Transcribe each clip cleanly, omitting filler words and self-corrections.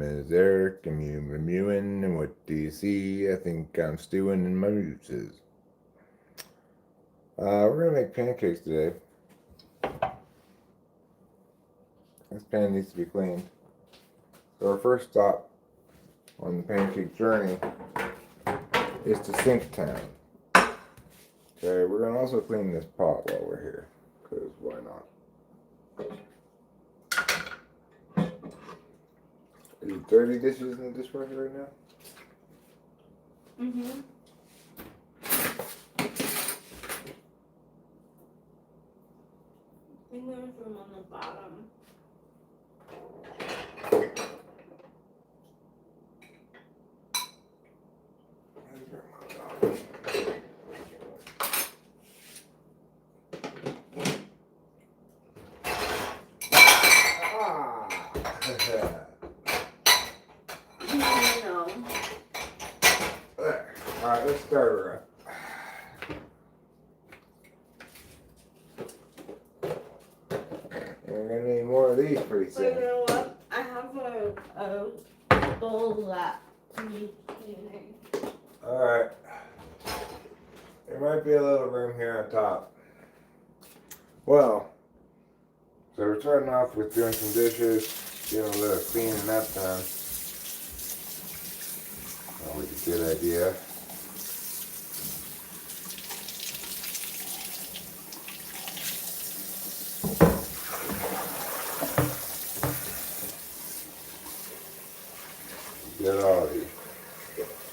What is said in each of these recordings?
Is Eric, I'm reviewing, and what do you see? I think I'm stewing in my muses. We're gonna make pancakes today. This pan needs to be cleaned. So our first stop on the pancake journey is to sink town. Okay, we're gonna also clean this pot while we're here, because why not? Are you 30 dishes in the dishwasher right now? Mm-hmm. I think there's room on the bottom. No. Alright, let's start her up. We're gonna need more of these pretty So you soon. know what? I have a bowl that needs cleaning. Alright. There might be a little room here on top. Well, so we're starting off with doing some dishes, getting a little cleaning up done. Always a good idea. Get all the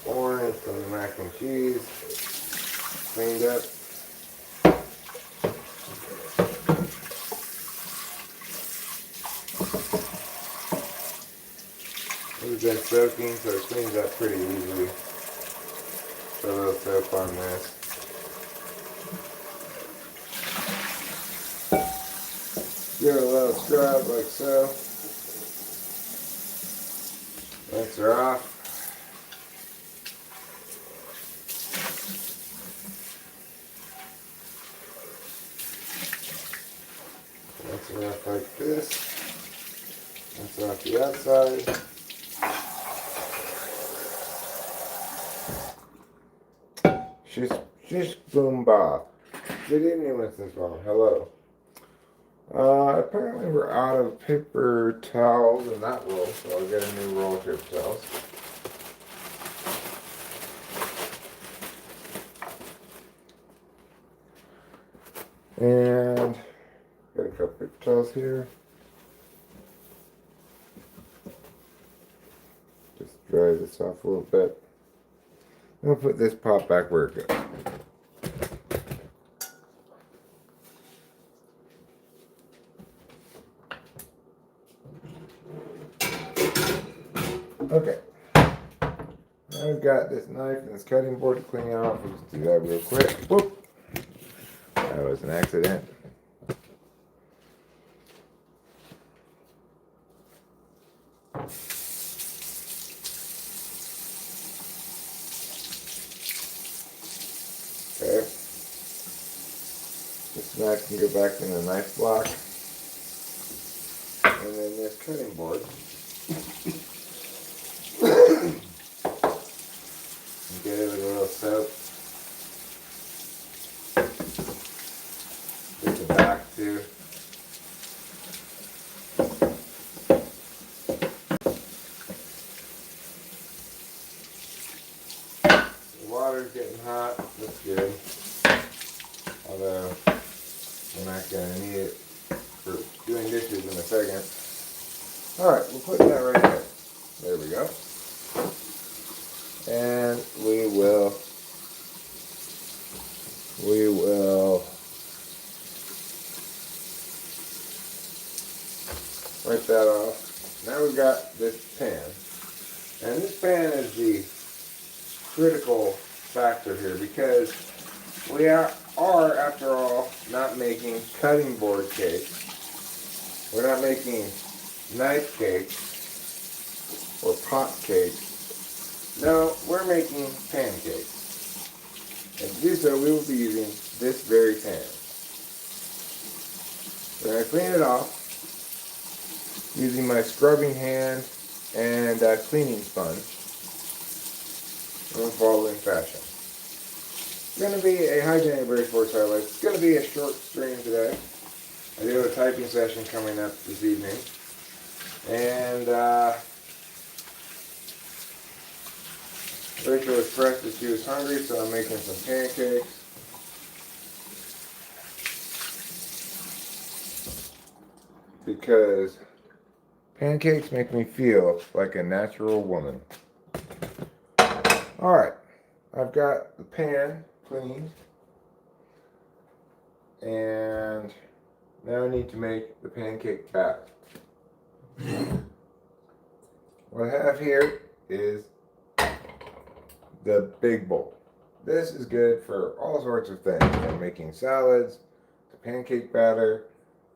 orange from the mac and cheese cleaned up. We've been soaking, so it cleans up pretty easily. Put a little soap on this. Give it a little scrub like so. Rinse her off. Rinse her off like this. Rinse off the outside. Shish boom bob. Good evening, Mrs. Mom. Hello. Apparently we're out of paper towels in that roll, so I'll get a new roll of paper towels. And got a couple paper towels here. Just dry this off a little bit. I'm gonna put this pot back where it goes. Okay. I've got this knife and this cutting board to clean off. We'll just do that real quick. Whoop! That was an accident. Okay. This knife can go back in the knife block. And then this cutting board. Get it with a little soap. Get the back too. The water's getting hot. That's good. Although we're not going to need it for doing dishes in a second. Alright, we'll put that right there. There we go. And we will wipe that off. Now we've got this pan. And this pan is the critical factor here because we are after all, not making cutting board cakes. We're not making knife cakes or pot cakes. No, we're making pancakes. And to do so, we will be using this very pan. We're going to clean it off using my scrubbing hand and cleaning sponge in the following fashion. It's going to be a Hi Jenny Berry Sports Highlights. It's going to be a short stream today. I do have a typing session coming up this evening. And Rachel expressed that she was hungry, so I'm making some pancakes. Because pancakes make me feel like a natural woman. Alright, I've got the pan cleaned. And now I need to make the pancake batter. What I have here is the big bowl. This is good for all sorts of things, from making salads, to pancake batter,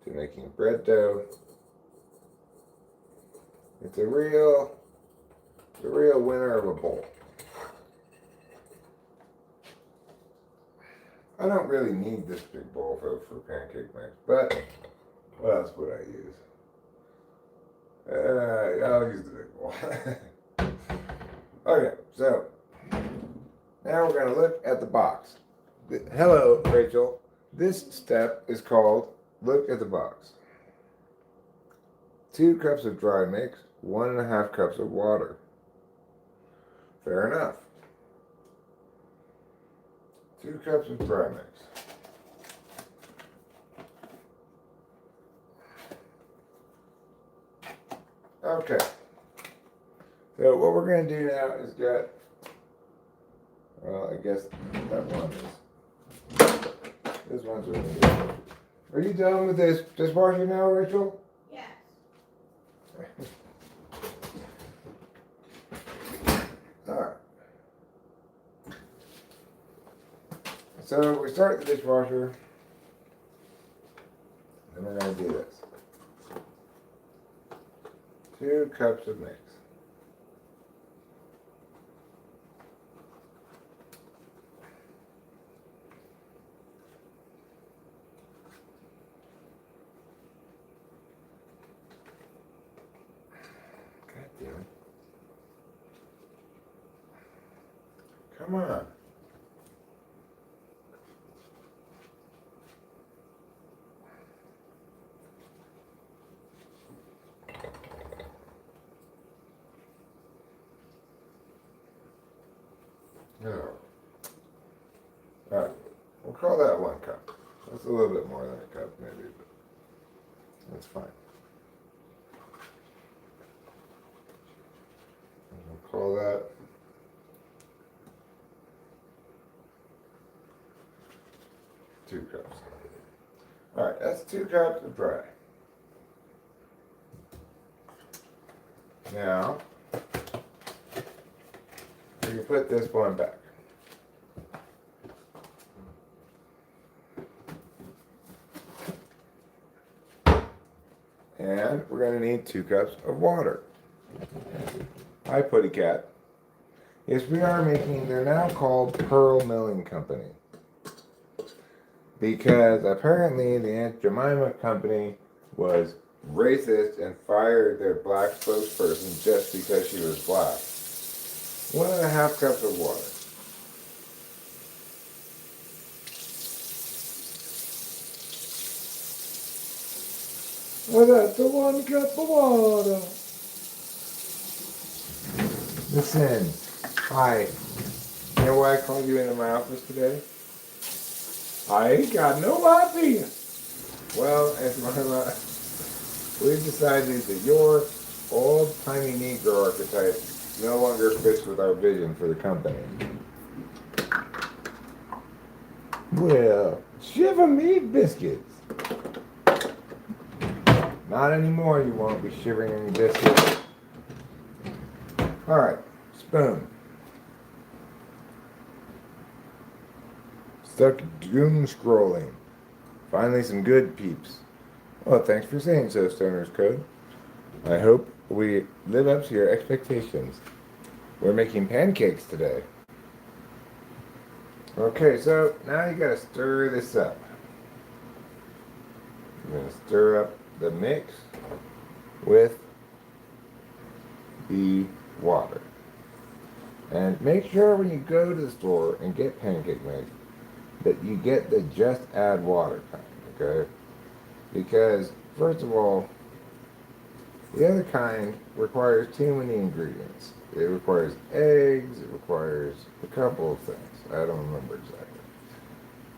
to making bread dough. It's a real winner of a bowl. I don't really need this big bowl for pancake mix, but what else would I use? I'll use the big bowl. Okay, so now we're going to look at the box. Hello, Rachel. This step is called look at the box. 2 cups of dry mix, 1.5 cups of water. Fair enough. 2 cups of dry mix. Okay. So what we're going to do now is get, well, I guess that one is, this one's really good. Are you done with this dishwasher now, Rachel? Yes. Alright. So we start the dishwasher, and we're going to do this. 2 cups of mix. God damn it. Come on. No. Alright, we'll call that 1 cup. That's a little bit more than a cup, maybe, but that's fine. And we'll call that 2 cups. Alright, that's 2 cups of dry. Now, we can put this one back. And we're going to need 2 cups of water. Hi, Putty Cat. Yes, we are making, they're now called Pearl Milling Company. Because apparently the Aunt Jemima Company was racist and fired their black spokesperson just because she was black. 1.5 cups of water. Well, that's a 1 cup of water. Listen, hi. You know why I called you into my office today? I ain't got no idea. Well, we've decided that your old-timey Negro archetype no longer fits with our vision for the company. Well, shiver me biscuits. Not anymore, you won't be shivering any biscuits. Alright, spoon. Stuck doom scrolling. Finally some good peeps. Well, thanks for saying so, Stoner's Code. I hope we live up to your expectations. We're making pancakes today. Okay, so now you gotta stir this up. I'm gonna stir up the mix with the water. And make sure when you go to the store and get pancake mix that you get the just add water kind, okay? Because, first of all, the other kind requires too many ingredients. It requires eggs, it requires a couple of things. I don't remember exactly.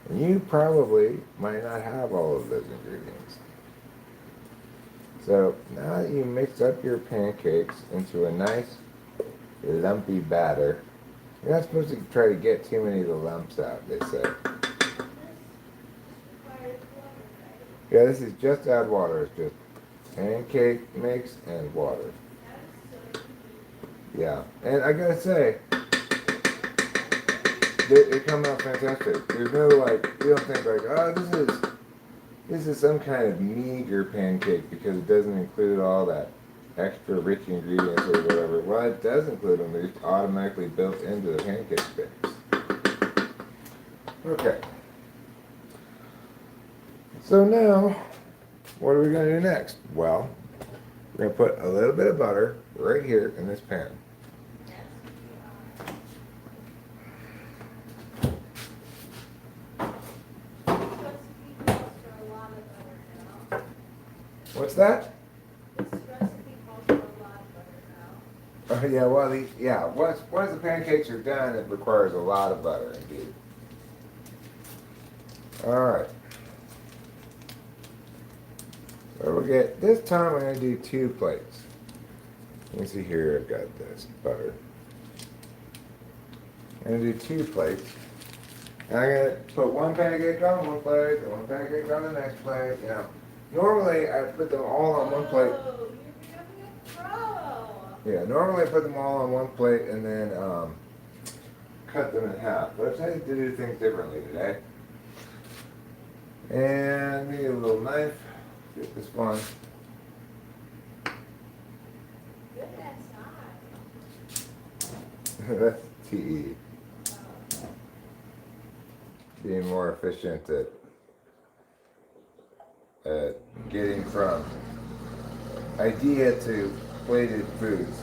And you probably might not have all of those ingredients. So now that you mix up your pancakes into a nice lumpy batter, you're not supposed to try to get too many of the lumps out, they say. Yeah, this is just add water. It's just pancake mix and water. Yeah, and I gotta say, they come out fantastic. There's no like, you don't think like, oh, this is some kind of meager pancake because it doesn't include all that extra rich ingredients or whatever. Well, it does include them. They're just automatically built into the pancake mix. Okay. So now, what are we going to do next? Well, we're going to put a little bit of butter right here in this pan. What's that? This recipe calls for a lot of butter now. Yeah, well, once the pancakes are done, it requires a lot of butter, indeed. All right. So we'll get, this time I'm going to do 2 plates. You can see here I've got this butter. I'm going to do 2 plates. And I'm going to put 1 pancake on one plate, and 1 pancake on the next plate, you know. Normally I put them all on one plate. Oh, you're becoming a pro. Yeah, normally I put them all on one plate and then cut them in half. But I decided to do things differently today. And maybe a little knife. Get this one. Good at size. That's TE. Being more efficient at getting from idea to plated foods.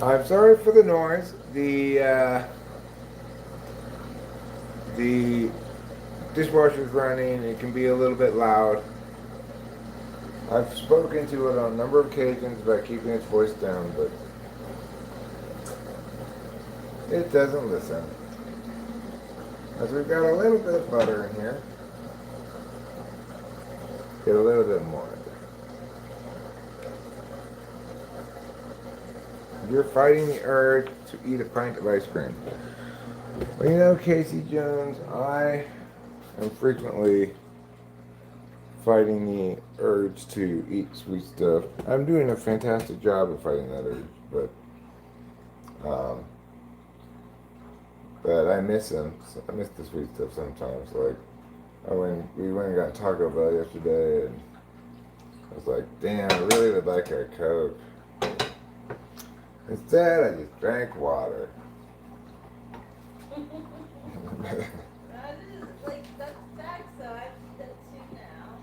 I'm sorry for the noise. The dishwasher's running. It can be a little bit loud. I've spoken to it on a number of occasions about keeping its voice down, but it doesn't listen. As we've got a little bit of butter in here. Get a little bit more. You're fighting the urge to eat a pint of ice cream. Well, you know, Casey Jones, I am frequently fighting the urge to eat sweet stuff. I'm doing a fantastic job of fighting that urge, but I miss them. I miss the sweet stuff sometimes. Like, we went and got Taco Bell yesterday, and I was like, damn, I really would like a Coke. Instead, I just drank water. That is, like, that's facts, though. I do that too now.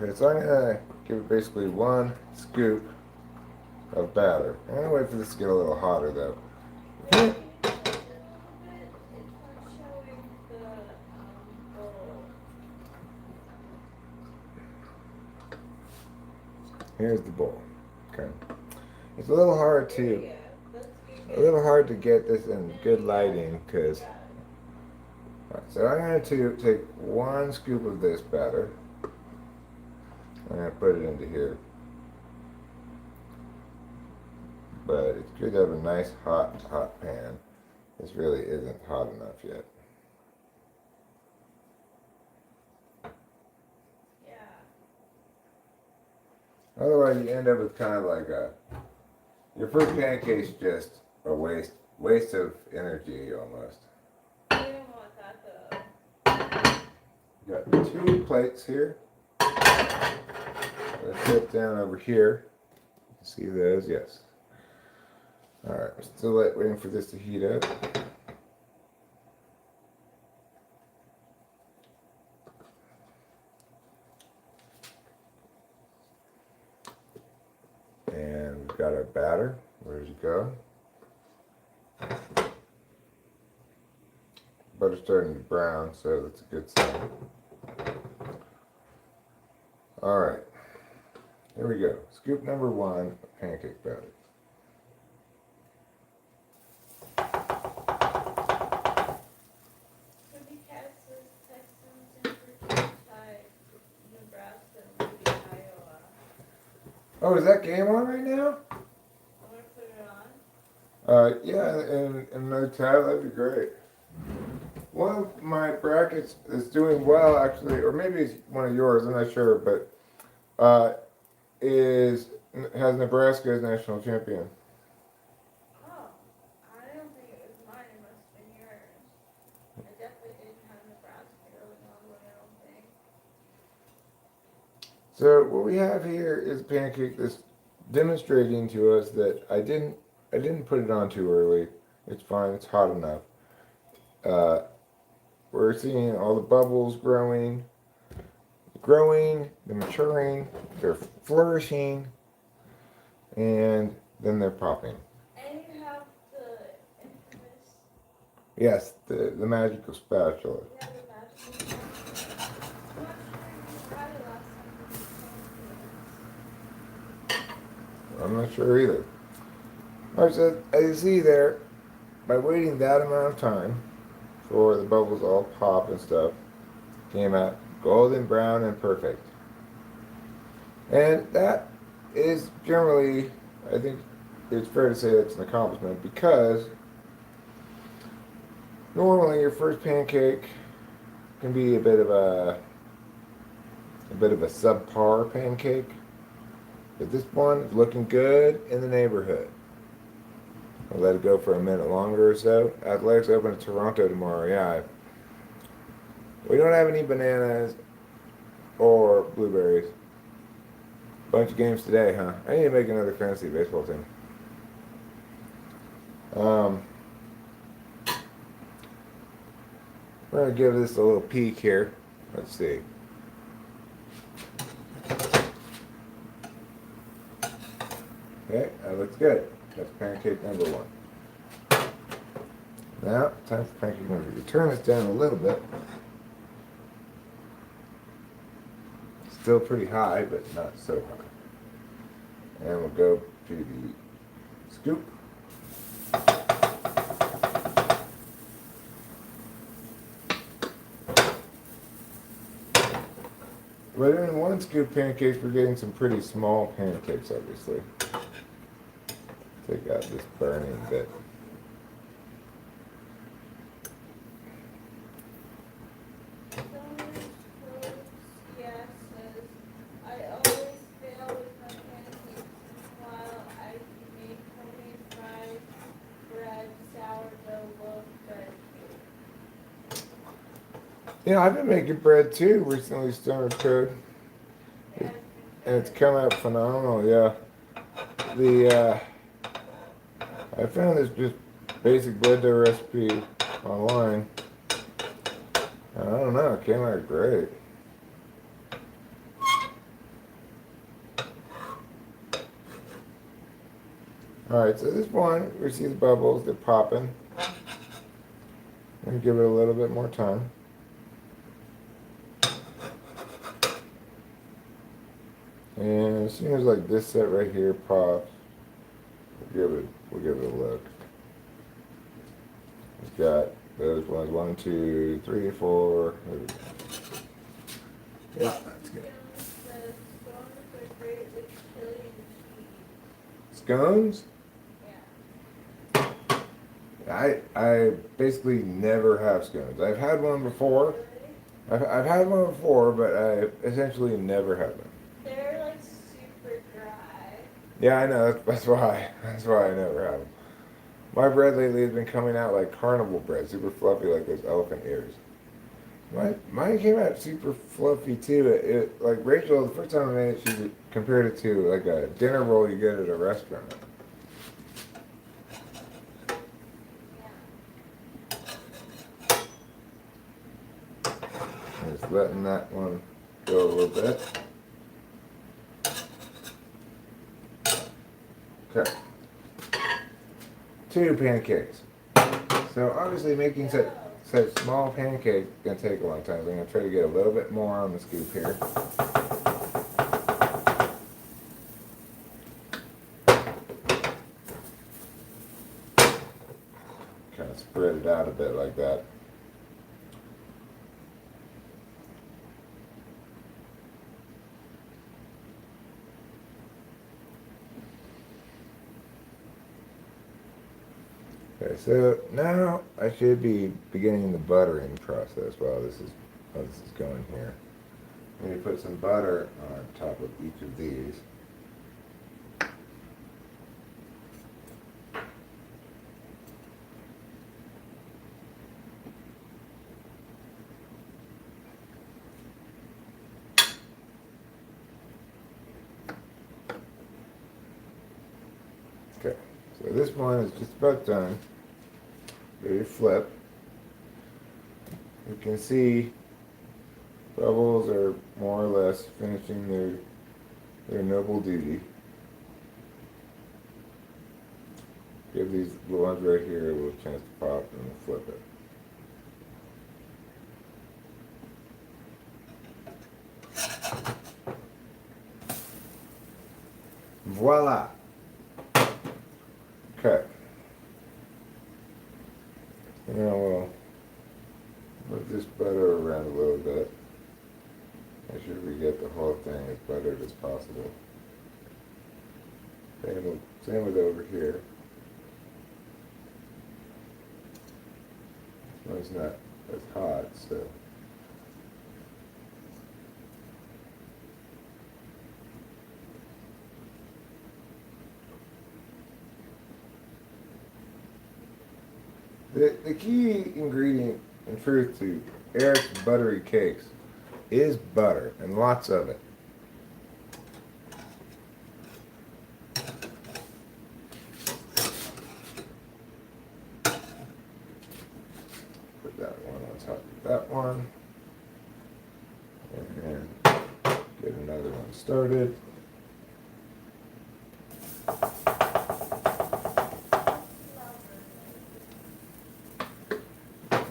Okay, so I'm going to give it basically 1 scoop of batter. I'm going to wait for this to get a little hotter, though. Yeah, can you do that a little bit? It's not showing the bowl. Here's the bowl. Okay. It's a little hard There you to... go. That's good. A little hard to get this in good lighting because. Right, so I'm going to take 1 scoop of this batter. I'm going to put it into here. But it's good to have a nice hot pan. This really isn't hot enough yet. Yeah. Otherwise, you end up with kind of like your first pancake's just a waste of energy almost. You don't want that, though. Got 2 plates here. Let's sit down over here. See those? Yes. Alright, we're still waiting for this to heat up. got our batter. Ready to go. Butter's starting to brown, so that's a good sign. Alright. Here we go. Scoop number 1 of pancake batter. Oh, is that game on right now? I'm gonna put it on. Yeah, and another tab, that'd be great. One of my brackets is doing well, actually, or maybe it's one of yours, I'm not sure, but has Nebraska as national champion. Oh, I don't think it was mine. It must have been yours. I definitely didn't have Nebraska early on, but I don't think. So what we have here is a pancake that's demonstrating to us that I didn't put it on too early. It's fine. It's hot enough. We're seeing all the bubbles growing, they're maturing, they're flourishing, and then they're popping. And you have the infamous. Yes, the magical spatula. Yeah, the magical spatula. I'm not sure if you had it last time we I'm not sure either. Alright, so as you see there, by waiting that amount of time for the bubbles all pop and stuff, came out golden brown and perfect. And that is generally, I think it's fair to say that's an accomplishment, because normally your first pancake can be a bit of a subpar pancake, but this one is looking good in the neighborhood. I'll let it go for a minute longer or so. Athletics open in Toronto tomorrow. Yeah, we don't have any bananas or blueberries. Bunch of games today, huh? I need to make another fantasy baseball team. We're gonna give this a little peek here. Let's see. Okay, that looks good. That's pancake number 1. Now, time for pancake number 2. Turn this down a little bit. Still pretty high, but not so high. And we'll go to the scoop. But in 1 scoop pancakes, we're getting some pretty small pancakes, obviously. Take out this burning bit. I always fail with my pancakes. Meanwhile, I make homemade fried bread, sourdough loaf bread. Yeah, I've been making bread too recently, Stoner Code. And it's come out phenomenal, yeah. I found this just basic bread dough recipe online. I don't know, it came out great. Alright, so this one, we see the bubbles, they're popping. And give it a little bit more time. And as soon as like this set right here pops, we'll give it a look. It's got those ones, 1, 2, 3, 4. Yeah, that's good. Scones? Yeah. I basically never have scones. I've had one before. I've had one before, but I essentially never had them. They're like super dry. Yeah, I know. That's why. That's why I never have them. My bread lately has been coming out like carnival bread, super fluffy like those elephant ears. Mine came out super fluffy too. Like Rachel, the first time I made it, she compared it to like a dinner roll you get at a restaurant. Just letting that one go a little bit. Okay. 2 pancakes. So obviously making such small pancake is going to take a long time. So I'm going to try to get a little bit more on the scoop here. Kind of spread it out a bit like that. Okay, so now I should be beginning the buttering process while this is going here. I'm going to put some butter on top of each of these. Okay, so this one is just about done. Ready to flip. You can see bubbles are more or less finishing their noble duty. Give these little ones right here a little chance to pop and we'll flip it. Voila! Okay. Now we'll move this butter around a little bit. Make sure we get the whole thing as buttered as possible. Same with over here. This one's not as hot, so. The key ingredient, in truth, to Eric's buttery cakes is butter, and lots of it. Put that one on top of that one. And get another one started.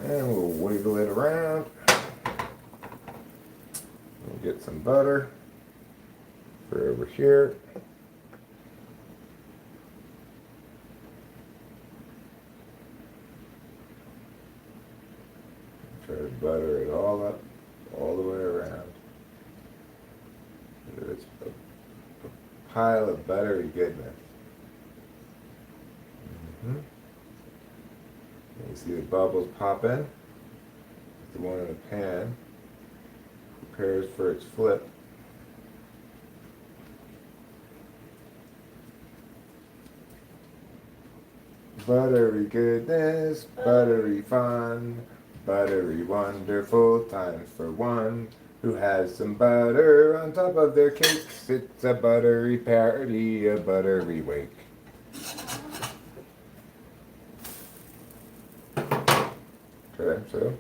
And we'll wiggle it around. We'll get some butter for over here. Try to butter it all up, all the way around. It's a pile of buttery goodness. You see the bubbles pop in. The one in the pan prepares for its flip. Buttery goodness, buttery fun, buttery wonderful times for one who has some butter on top of their cakes. It's a buttery party, a buttery wake. Okay, so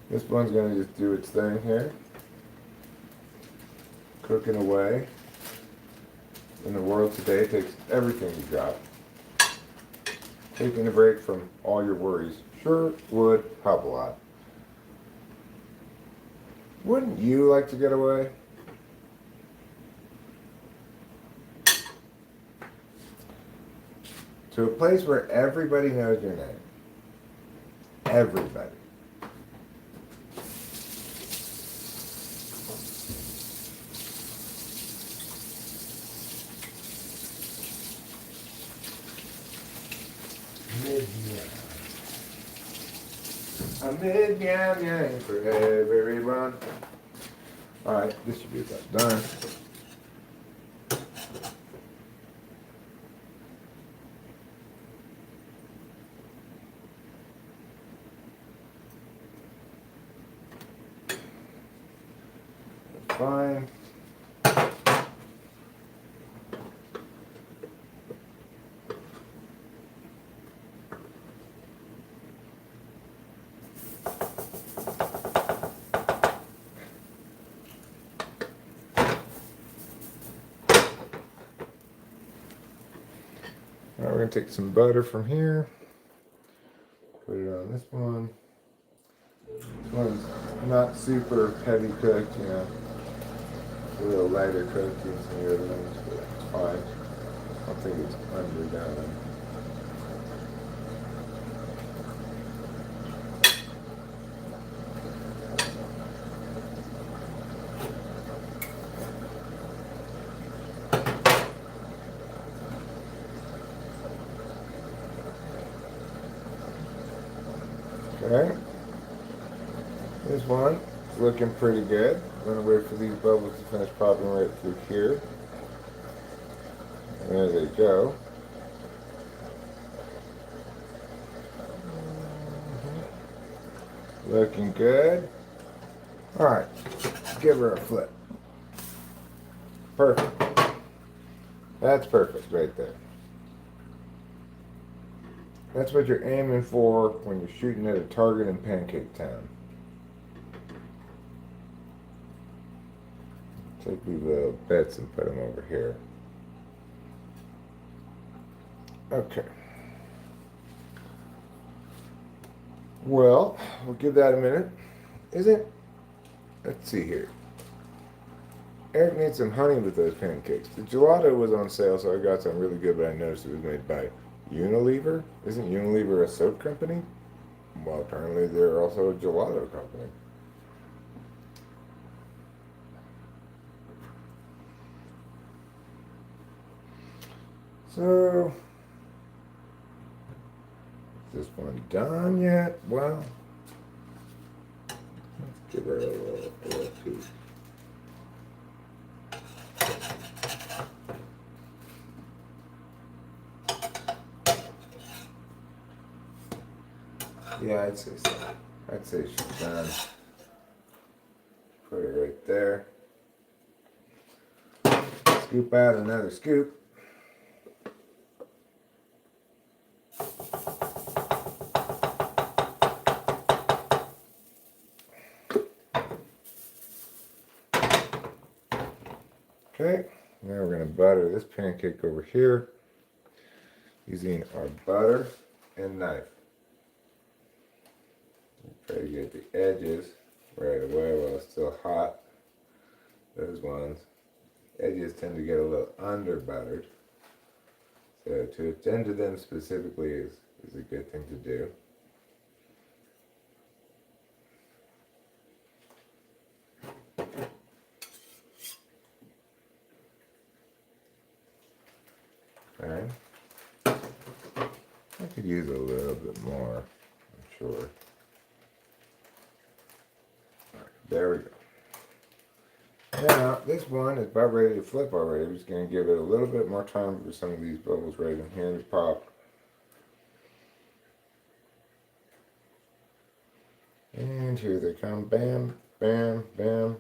this one's going to just do its thing here. Cooking away. In the world today, it takes everything you got. Taking a break from all your worries sure would help a lot. Wouldn't you like to get away? To a place where everybody knows your name. Everybody. A mid-meow for everyone. Alright, this should be about done. That's fine. Now we're going to take some butter from here, put it on this one. This one's not super heavy cooked, you know, a little lighter cooked than some of the other ones, but it's fine. I don't think it's underdone. Okay, this one is looking pretty good. I'm going to wait for these bubbles to finish popping right through here. There they go. Looking good. Alright, give her a flip. Perfect. That's perfect right there. That's what you're aiming for when you're shooting at a target in Pancake Town. Take these little bits and put them over here. Okay. Well, we'll give that a minute. Let's see here. Eric needs some honey with those pancakes. The gelato was on sale, so I got some really good, but I noticed it was made by Unilever. Isn't Unilever a soap company? Well, apparently they're also a gelato company. So, is this one done yet? Well, let's give her a little piece. Yeah, I'd say so. I'd say she's done. Put it right there. Scoop out another scoop. Okay, now we're going to butter this pancake over here using our butter and knife. Try to get the edges right away while it's still hot. Those edges tend to get a little under buttered. So to attend to them specifically is a good thing to do. Okay. I could use a little bit more, I'm sure. There we go. Now, this one is about ready to flip already. I'm just going to give it a little bit more time for some of these bubbles right in here to pop. And here they come. Bam, bam, bam,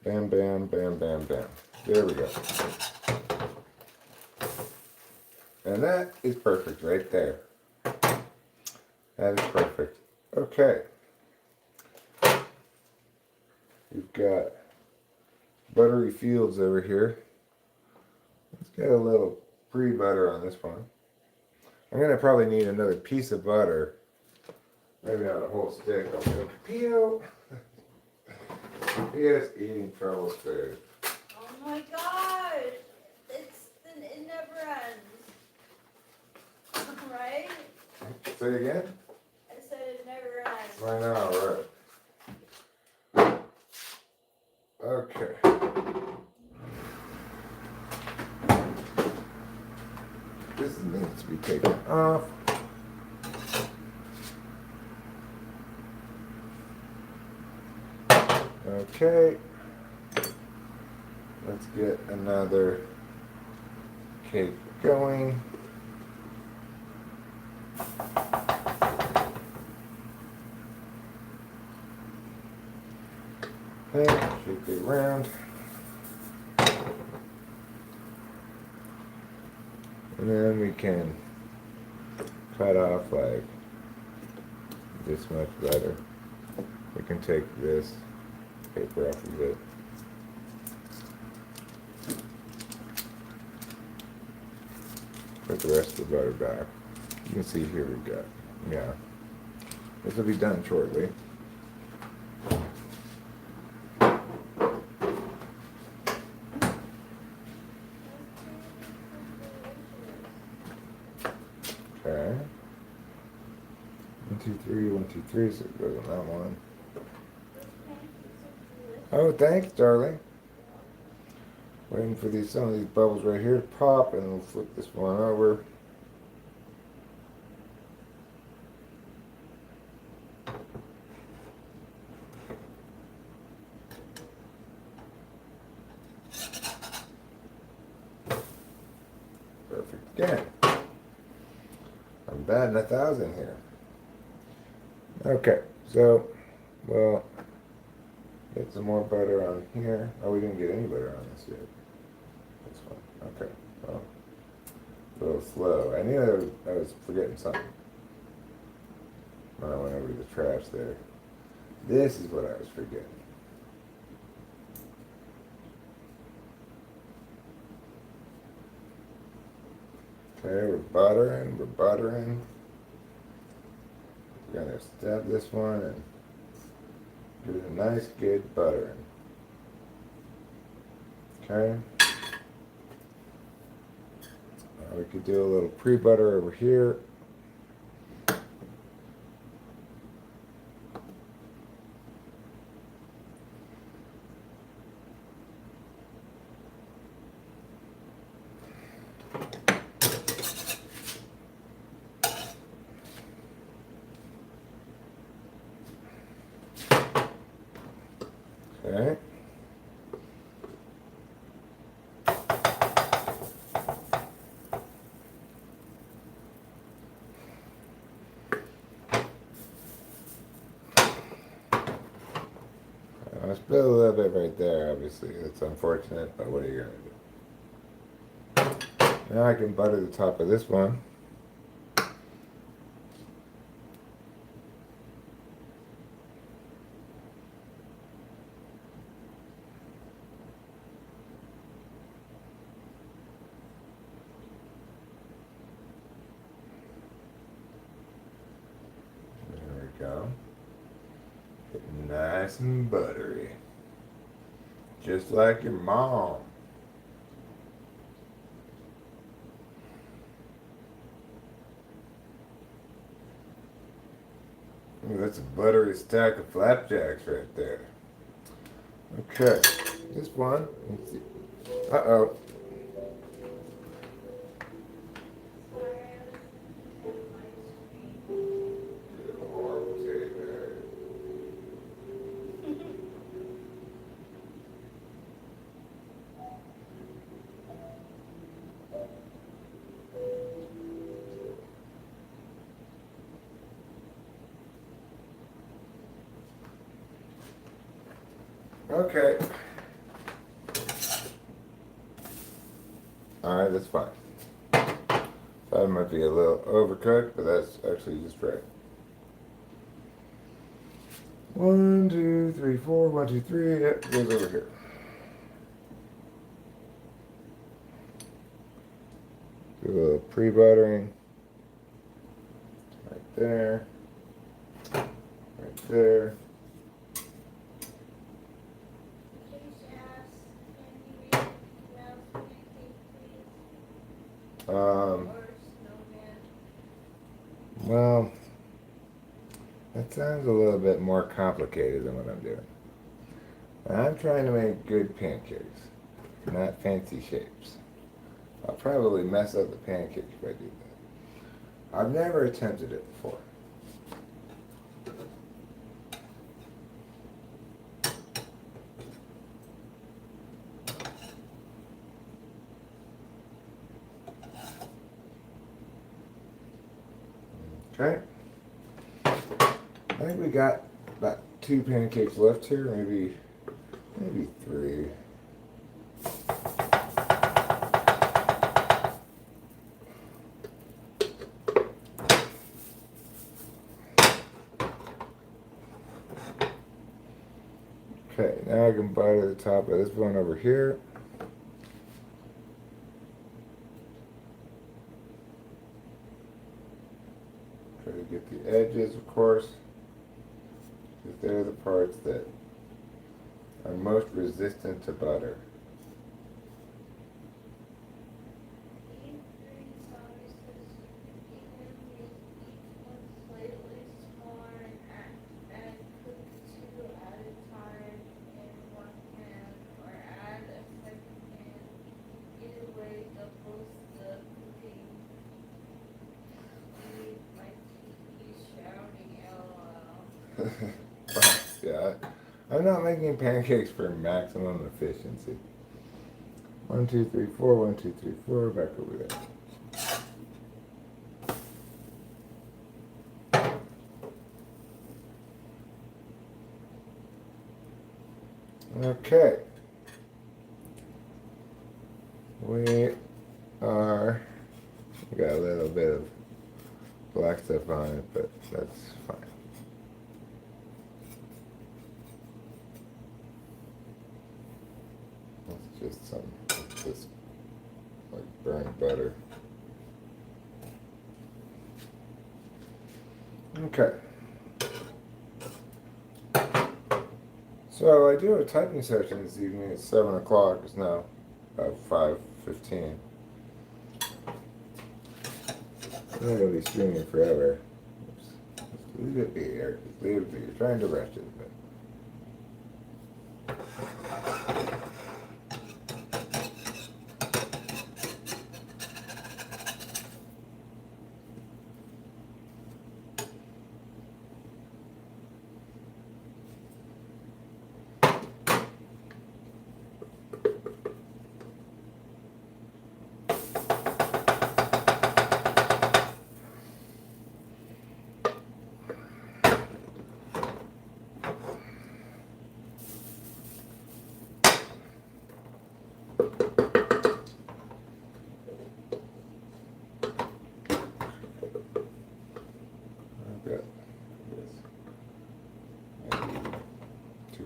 bam, bam, bam, bam, bam. There we go. And that is perfect right there. That is perfect. Okay. We've got buttery fields over here. Let's get a little pre-butter on this one. I'm going to probably need another piece of butter. Maybe not a whole stick. I'll go, Pio. Pia's eating Trevor's food. Oh my god! It never ends. Right? Say it again? I said it never ends. I know, right. Okay. This needs to be taken off. Okay. Let's get another cake going. Okay, shake it around. And then we can cut off like this much butter. We can take this paper off of it. Put the rest of butter back. You can see here we've got, yeah. This will be done shortly. Okay. 1, 2, 3, 1, 2, 3, so it goes on that one. Oh, thanks, darling. Waiting for some of these bubbles right here to pop, and we'll flip this one over. Perfect again. I'm batting 1,000 here. Okay, so we'll get some more butter on here. Oh, we didn't get any butter on this yet. This one. Okay, well, a little slow. I knew I was forgetting something when I went over to the trash there. This is what I was forgetting. Okay, we're buttering. We're gonna stab this one and give it a nice, good buttering. Okay. We could do a little pre-butter over here. Okay. I spilled a little bit right there, obviously. It's unfortunate, but what are you going to do? Now I can butter the top of this one. There we go. Getting nice and buttery. Just like your mom. Ooh, that's a buttery stack of flapjacks right there. Okay, this one. Let's see. Uh-oh. Okay. Alright, that's fine. That might be a little overcooked, but that's actually just right. 1, 2, 3, 4. 1, 2, 3. Yep, goes over here. Do a little pre-buttering. Right there. Right there. Well, that sounds a little bit more complicated than what I'm doing. I'm trying to make good pancakes, not fancy shapes. I'll probably mess up the pancakes if I do that. I've never attempted it before. Okay. I think we got about 2 pancakes left here, maybe 3. Okay, now I can butter the top of this one over here. edges, of course, because they're the parts that are most resistant to butter. Yeah, I'm not making pancakes for maximum efficiency. 1, 2, 3, 4, 1, 2, 3, 4, back over there. Okay. We got a little bit of black stuff on it, but that's fine. It's just like burnt butter. Okay. So I do a typing session this evening at 7 o'clock. It's now about 5:15. I'm not going to be streaming forever. Just leave it be, Eric. Just leave it be. You're trying to rush it a bit.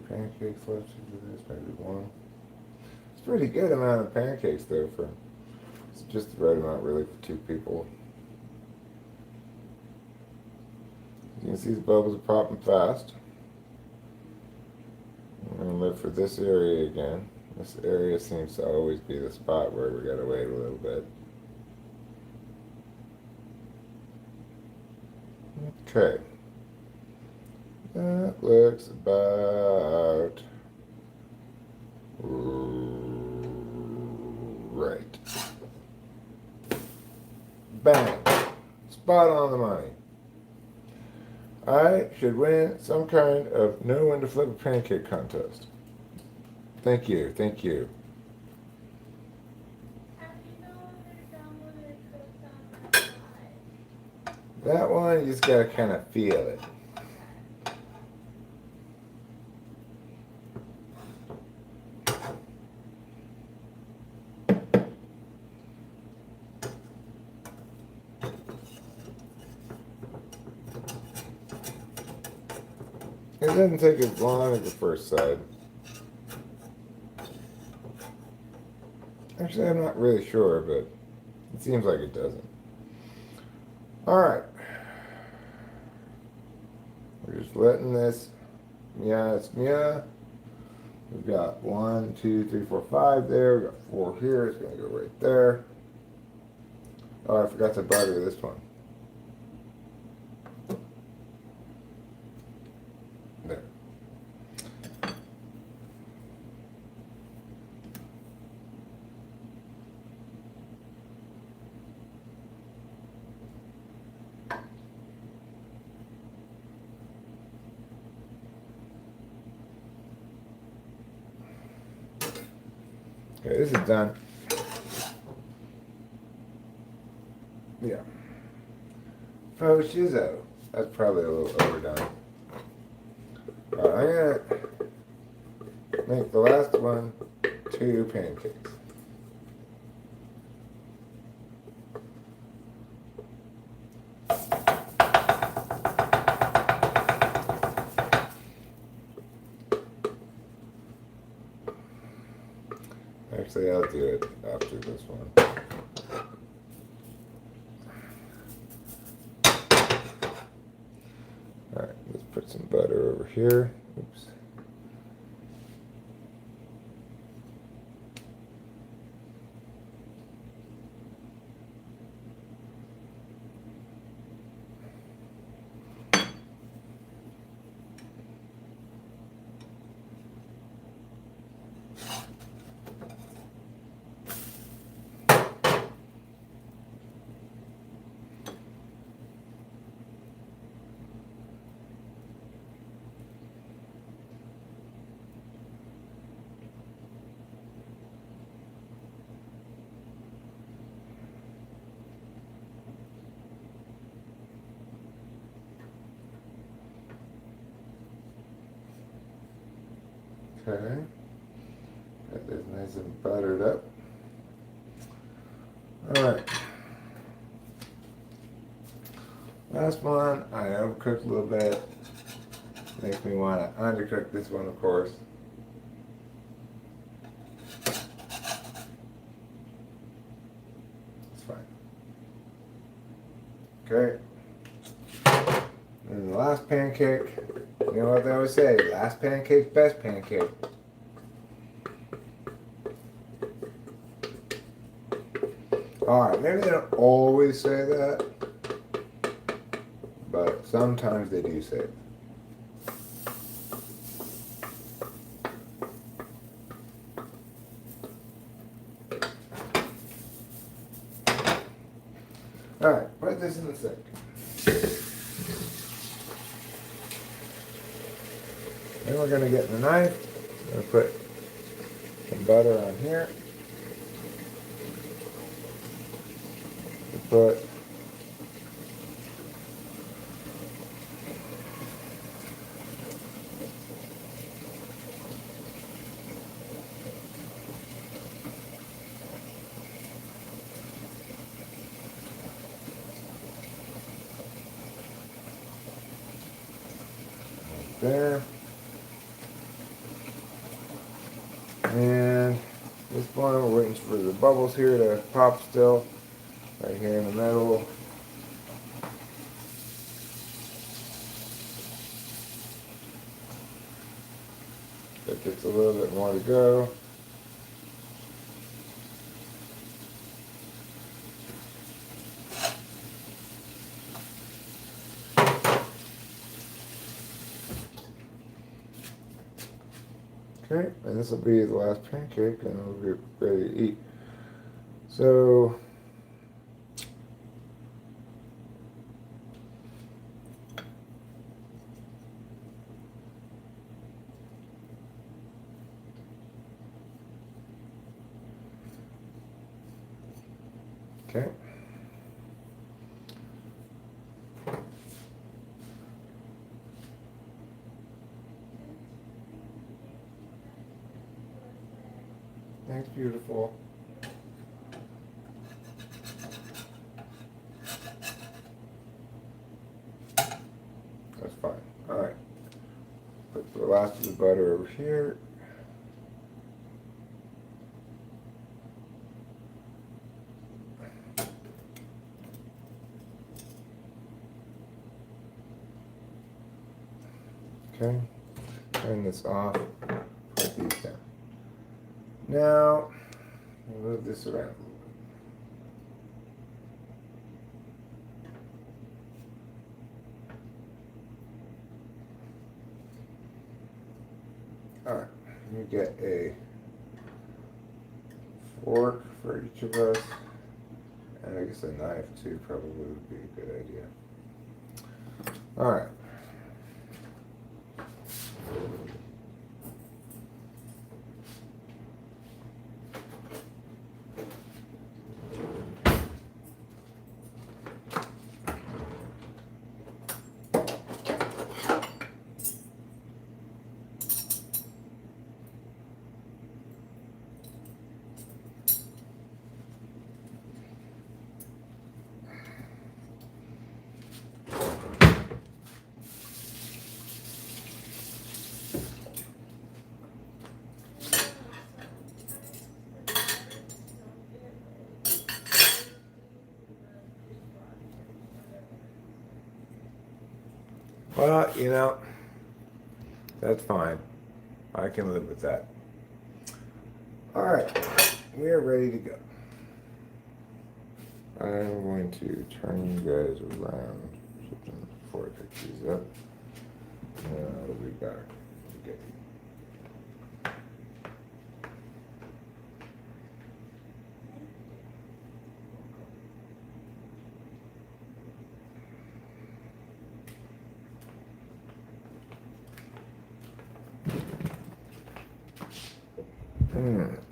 Pancakes left to do this, maybe one. It's a pretty good amount of pancakes though for it's just the right amount really for 2 people. You can see the bubbles are popping fast. I'm gonna look for this area again. This area seems to always be the spot where we gotta wait a little bit. Okay. That looks about right. Bang. Spot on the money. I should win some kind of know when to flip a pancake contest. Thank you, thank you. That one, you just gotta kind of feel it. It doesn't take as long as the first side. Actually, I'm not really sure, but it seems like it doesn't. Alright. We're just letting this meow. We've got 1, 2, 3, 4, 5 there. We've got 4 here. It's going to go right there. Oh, I forgot to butter this one. There. Okay, this is done. Yeah. Oh, shizzo. That's probably a little overdone. Alright, I'm gonna make the last one 2 pancakes. Actually, I'll do it after this one. here. Oops. Okay, got this nice and buttered up. Alright, last one, I overcooked a little bit. Makes me want to undercook this one, of course. It's fine. Okay, and the last pancake, you know what they always say, last pancake, best pancake. Alright, maybe they don't always say that, but sometimes they do say it. Alright, put this in the sink. Then we're going to get the knife. We're going to put some butter on here. Put there. And this one, we're waiting for the bubbles here to pop still. Right here in the middle. That gets a little bit more to go. Okay, and this will be the last pancake, and we'll be ready to eat. So, okay. Thanks, beautiful. That's fine. Alright. Put the last of the butter over here. Okay. Turn this off. Put these down. Now, move this around. Alright, you get a fork for each of us, and I guess a knife too probably would be a good idea. Alright. Well, you know, That's fine. I can live with that. All right, we are ready to go. I'm going to turn you guys around before I pick these up. We got it.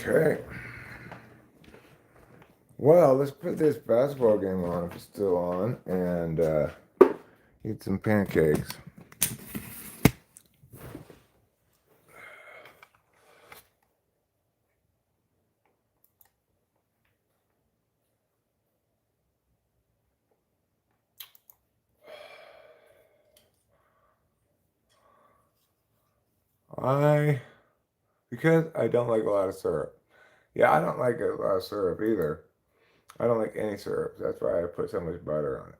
Okay. Well, let's put this basketball game on if it's still on and eat some pancakes. Because I don't like a lot of syrup. Yeah, I don't like a lot of syrup either. I don't like any syrup. That's why I put so much butter on it.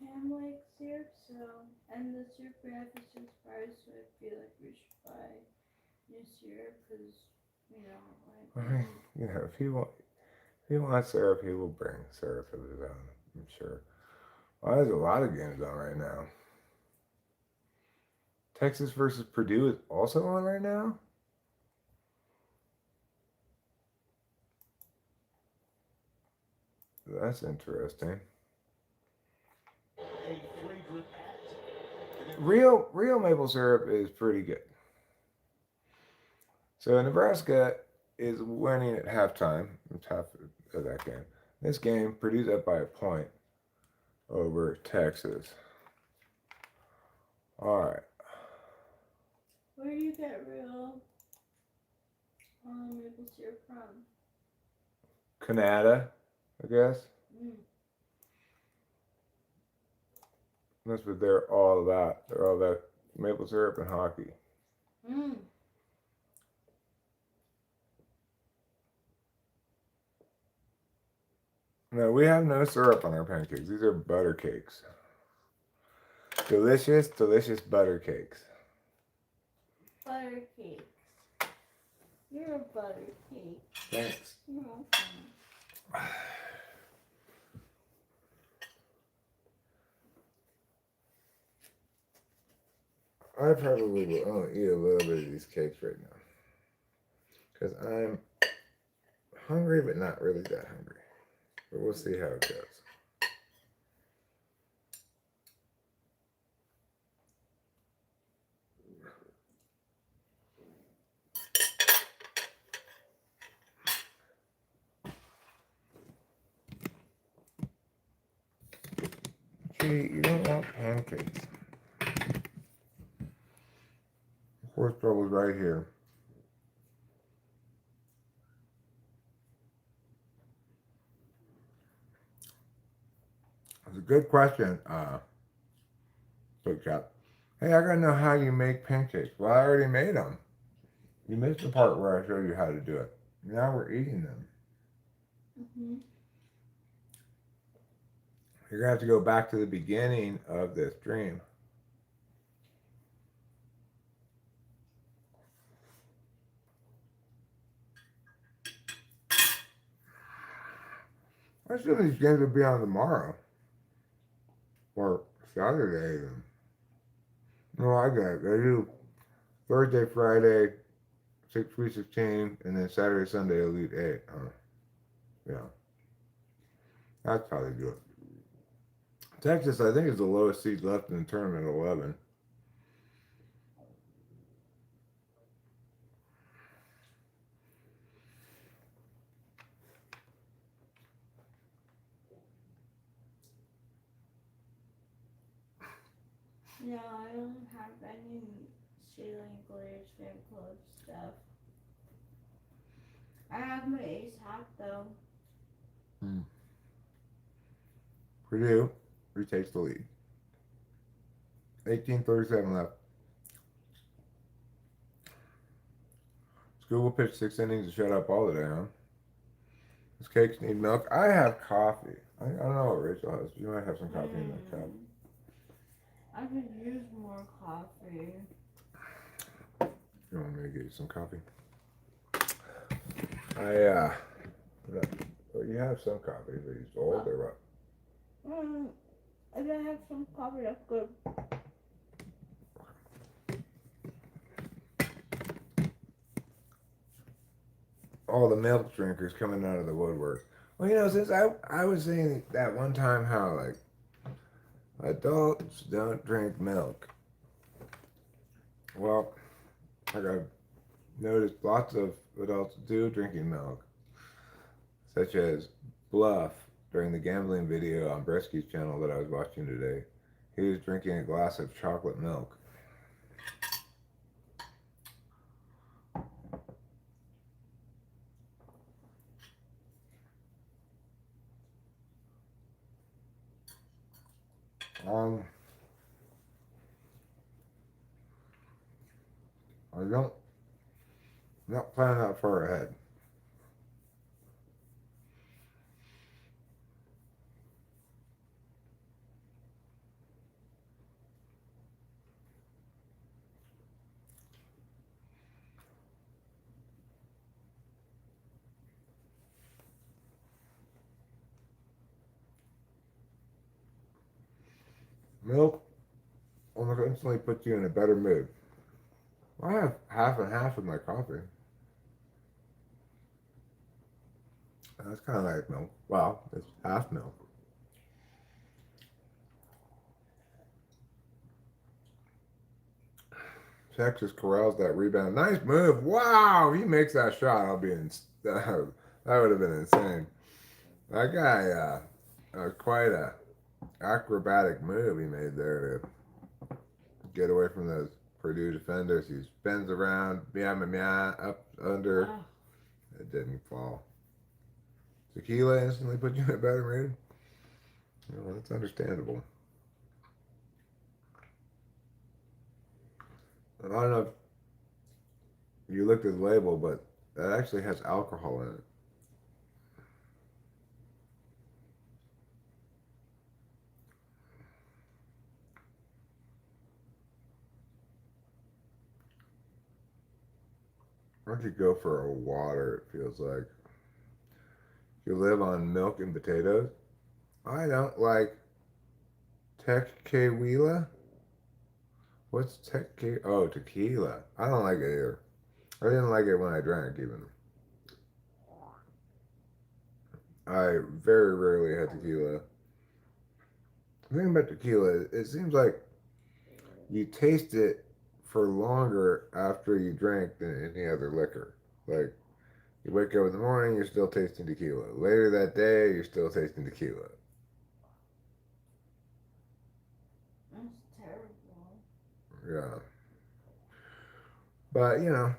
Ham like syrup, so and the syrup we have is just fries, so I feel like we should buy new syrup because we don't like. You know, if he wants syrup, he will bring syrup of his own. I'm sure. Well, there's a lot of games on right now. Texas versus Purdue is also on right now. That's interesting. Real maple syrup is pretty good. So Nebraska is winning at halftime. It's half of that game. This game, Purdue's up by a point over Texas. All right. Where do you get real maple syrup from? Canada, I guess. That's what they're all about. They're all about maple syrup and hockey. No, we have no syrup on our pancakes. These are butter cakes. Delicious, delicious butter cakes. Butter cakes. You're a butter cake. Thanks. You're welcome. I probably will only eat a little bit of these cakes right now. Because I'm hungry, but not really that hungry. But we'll see how it goes. Gee, you don't want pancakes. Horse trouble's right here. It's a good question, Big Chap. Hey, I gotta know how you make pancakes. Well, I already made them. You missed the part where I showed you how to do it. Now we're eating them. You're gonna have to go back to the beginning of this dream. I assume these games will be on tomorrow. Or Saturday even. No, I got it. I do Thursday, Friday, 3-16, and then Saturday, Sunday, Elite 8. Yeah. That's how they do it. Texas, I think, is the lowest seed left in the tournament, 11. No, I don't have any Ceiling Glaze fan club stuff. I have my ace hat though. Purdue retakes the lead. 18:37 left. School will pitch 6 innings to shut up all the day, huh? These cakes need milk. I have coffee. I don't know what Rachel has. You might have some coffee in that cup. I could use more coffee. You want me to get you some coffee? Well, you have some coffee, but it's old or what? I gotta have some coffee that's good. All the milk drinkers coming out of the woodwork. Well, you know, since I was saying that one time how like adults don't drink milk. Well, like I've noticed lots of adults do drinking milk, such as Bluff during the gambling video on Bresky's channel that I was watching today. He was drinking a glass of chocolate milk. Um, I don't not plan that far ahead. Milk will instantly put you in a better mood. I have half and half of my coffee. That's kind of like milk. Well, it's half milk. Texas corrals that rebound. Nice move. Wow, if he makes that shot, I'll be in. That would have been insane. That guy, quite a acrobatic move he made there to get away from those Purdue defenders. He spins around, up under. It didn't fall. Tequila instantly put you in a better mood. Well, that's understandable. I don't know if you looked at the label, but that actually has alcohol in it. Why don't you go for a water, it feels like. You live on milk and potatoes. I don't like tequila. What's tequila? Oh, tequila. I don't like it either. I didn't like it when I drank, even. I very rarely had tequila. The thing about tequila, it seems like you taste it for longer after you drink than any other liquor. Like, you wake up in the morning, you're still tasting tequila. Later that day, you're still tasting tequila. That's terrible. Yeah. But, you know,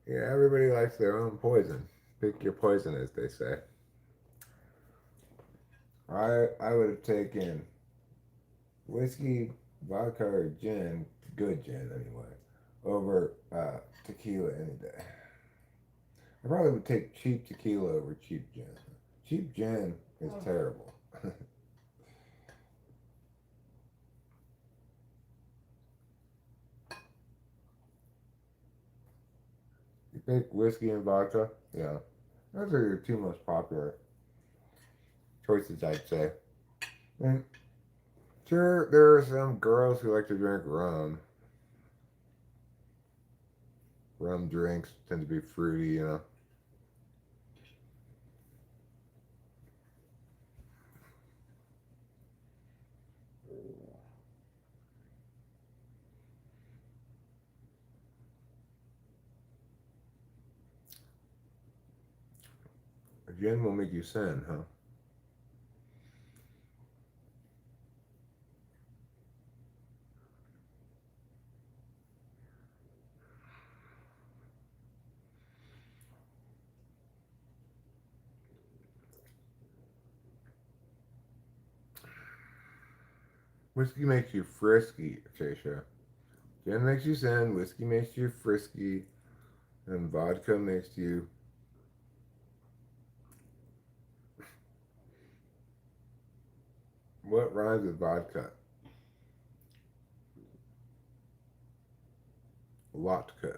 yeah, everybody likes their own poison. Pick your poison, as they say. I would have taken whiskey, vodka, or gin, good gin anyway, over tequila any day. I probably would take cheap tequila over cheap gin. Cheap gin is terrible. You think whiskey and vodka? Yeah. Those are your two most popular choices, I'd say. And sure, there are some girls who like to drink rum. Rum drinks tend to be fruity, you know. Gin will make you sin, huh? Whiskey makes you frisky, Acacia. Gin makes you sin, whiskey makes you frisky, and vodka makes you What rhymes with vodka? Latka.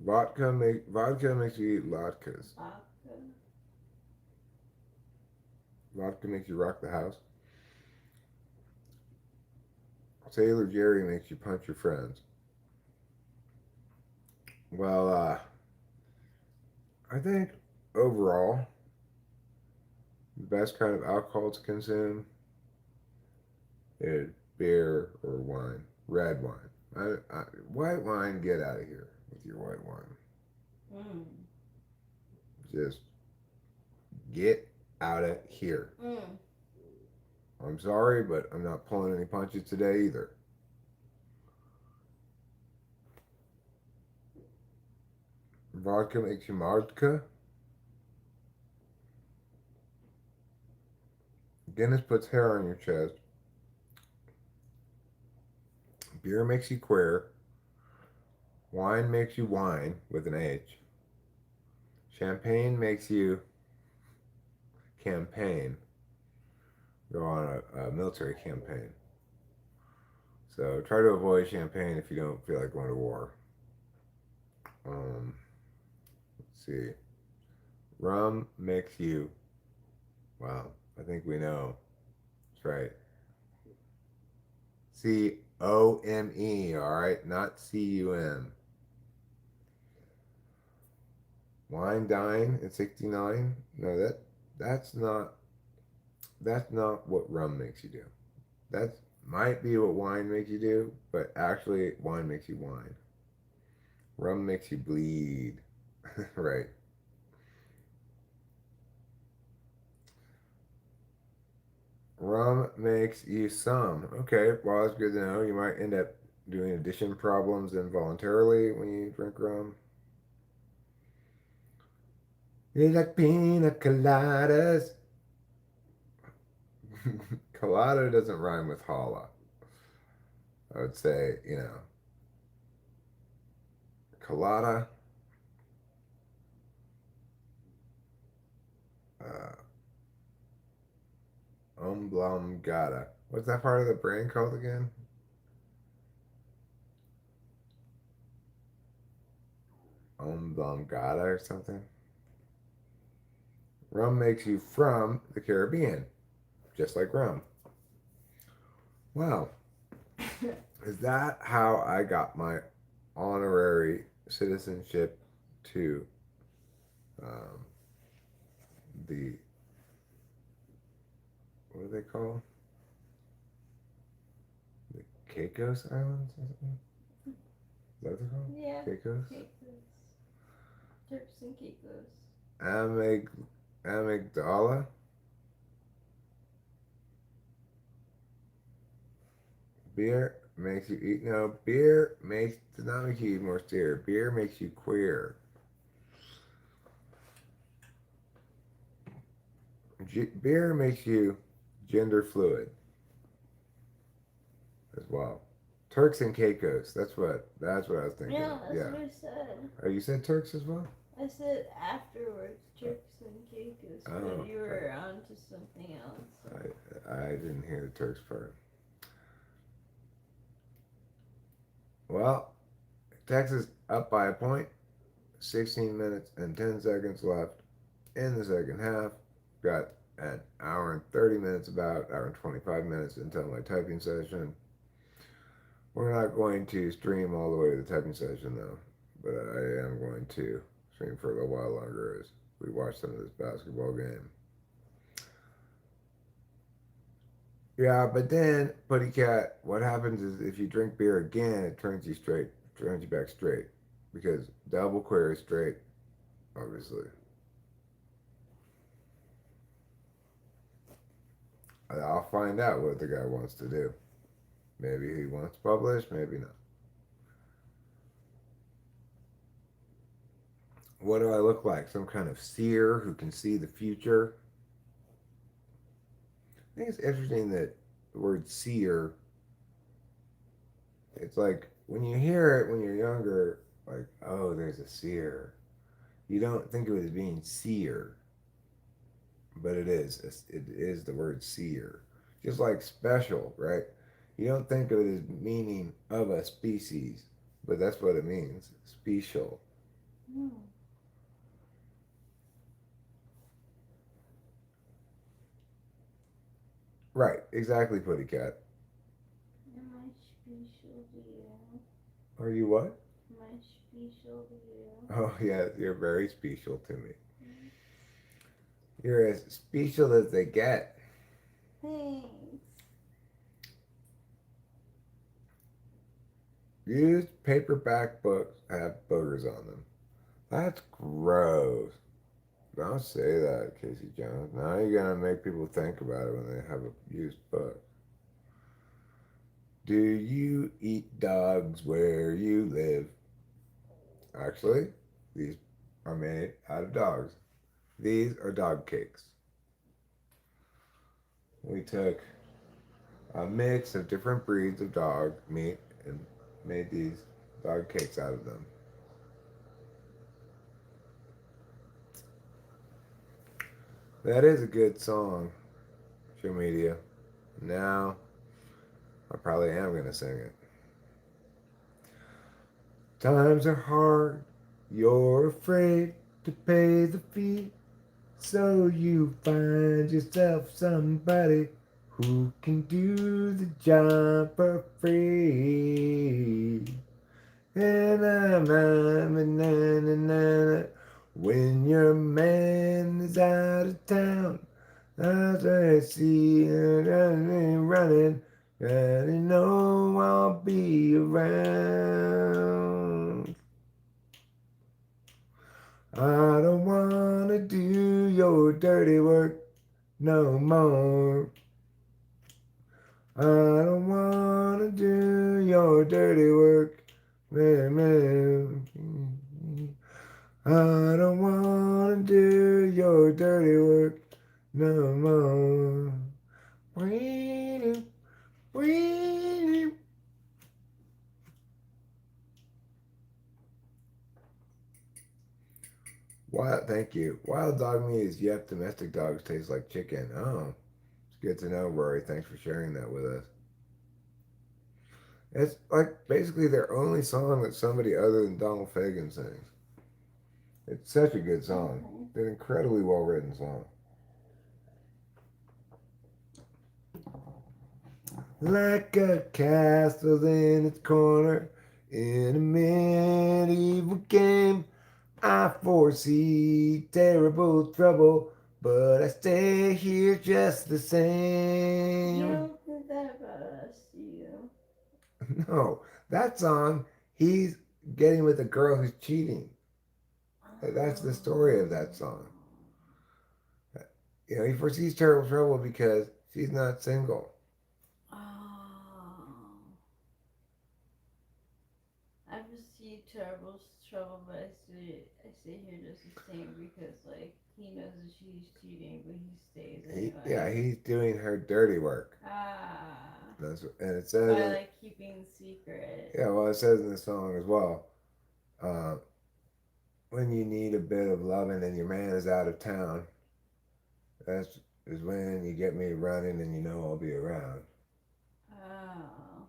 Vodka makes you eat latkes. Vodka. Vodka makes you rock the house. Sailor Jerry makes you punch your friends. Well, I think overall, the best kind of alcohol to consume is beer or wine, red wine. White wine, get out of here with your white wine. Mm. Just get out of here. Mm. I'm sorry, but I'm not pulling any punches today either. Vodka makes you vodka. Guinness puts hair on your chest. Beer makes you queer. Wine makes you wine with an H. Champagne makes you campaign. Go on a military campaign. So try to avoid champagne if you don't feel like going to war. Let's see. Rum makes you. Wow, I think we know. That's right. COME, alright? Not CUM. Wine dine at 69? No, that's not what rum makes you do. That might be what wine makes you do, but actually wine makes you wine. Rum makes you bleed. Right. Rum makes you some. Okay, well, that's good to know. You might end up doing addition problems involuntarily when you drink rum. You like pina coladas. Colada doesn't rhyme with holla. I would say, colada, uh, umblongata. What's that part of the brain called again? Umblongata or something? Rum makes you from the Caribbean, just like rum. Wow. Is that how I got my honorary citizenship to um, the, what are they called? The Caicos Islands? Is that what they're called? Yeah. Caicos? Caicos. Turks and Caicos. Amygdala? Beer makes you eat. No, does not make you eat more steer. Beer makes you queer. Beer makes you gender fluid as well. Turks and Caicos. That's what I was thinking. Yeah, Of. that's what I said. Oh, you said Turks as well? I said afterwards, Turks and Caicos, but you were on to something else. I didn't hear the Turks part. Well, Texas up by a point. 16 minutes and 10 seconds left in the second half. Got an hour and 30 minutes, about hour and 25 minutes until my typing session. We're not going to stream all the way to the typing session though, but I am going to stream for a little while longer as we watch some of this basketball game. Yeah, but then, Putty Cat, what happens is if you drink beer again, it turns you back straight. Because double queer is straight, obviously. I'll find out what the guy wants to do. Maybe he wants to publish, maybe not. What do I look like? Some kind of seer who can see the future? I think it's interesting that the word seer, it's like when you hear it when you're younger, like, oh, there's a seer. You don't think of it as being seer, but it is. It is the word seer. just like special, right? You don't think of it as meaning of a species, but that's what it means, special. Hmm. Right, exactly, Putty Cat. Am I special to you? Are you what? Am I special to you? Oh, yeah, you're very special to me. Mm. You're as special as they get. Thanks. Used paperback books have boogers on them. That's gross. Don't say that, Casey Jones. Now you're gonna make people think about it when they have a used book. Do you eat dogs where you live? Actually, these are made out of dogs. These are dog cakes. We took a mix of different breeds of dog meat and made these dog cakes out of them. That is a good song, show media. Now, I probably am going to sing it. Times are hard, you're afraid to pay the fee. So you find yourself somebody who can do the job for free. And when your man is out of town, I see you running, and you know I'll be around. I don't wanna do your dirty work no more. I don't wanna do your dirty work. I don't wanna do your dirty work no more. Wee, wee. Wild, thank you. Wild dog meat is yep. Domestic dogs taste like chicken. Oh, it's good to know, Rory. Thanks for sharing that with us. It's like basically their only song that somebody other than Donald Fagen sings. It's such a good song. Okay. It's an incredibly well written song. Like a castle in its corner in a medieval game, I foresee terrible trouble, but I stay here just the You same. don't think that about us, do you? No, that song, he's getting with a girl who's cheating. That's the story of that song. You know, he foresees terrible trouble because she's not single. Oh. I foresee terrible trouble, but I stay here just the same because like he knows that she's cheating, but he stays Yeah, anyway. he's doing her dirty work. Ah. And it says, By like keeping secret. yeah, well, it says in the song as well. Uh, when you need a bit of loving and your man is out of town, that's is when you get me running and you know I'll be around. Oh.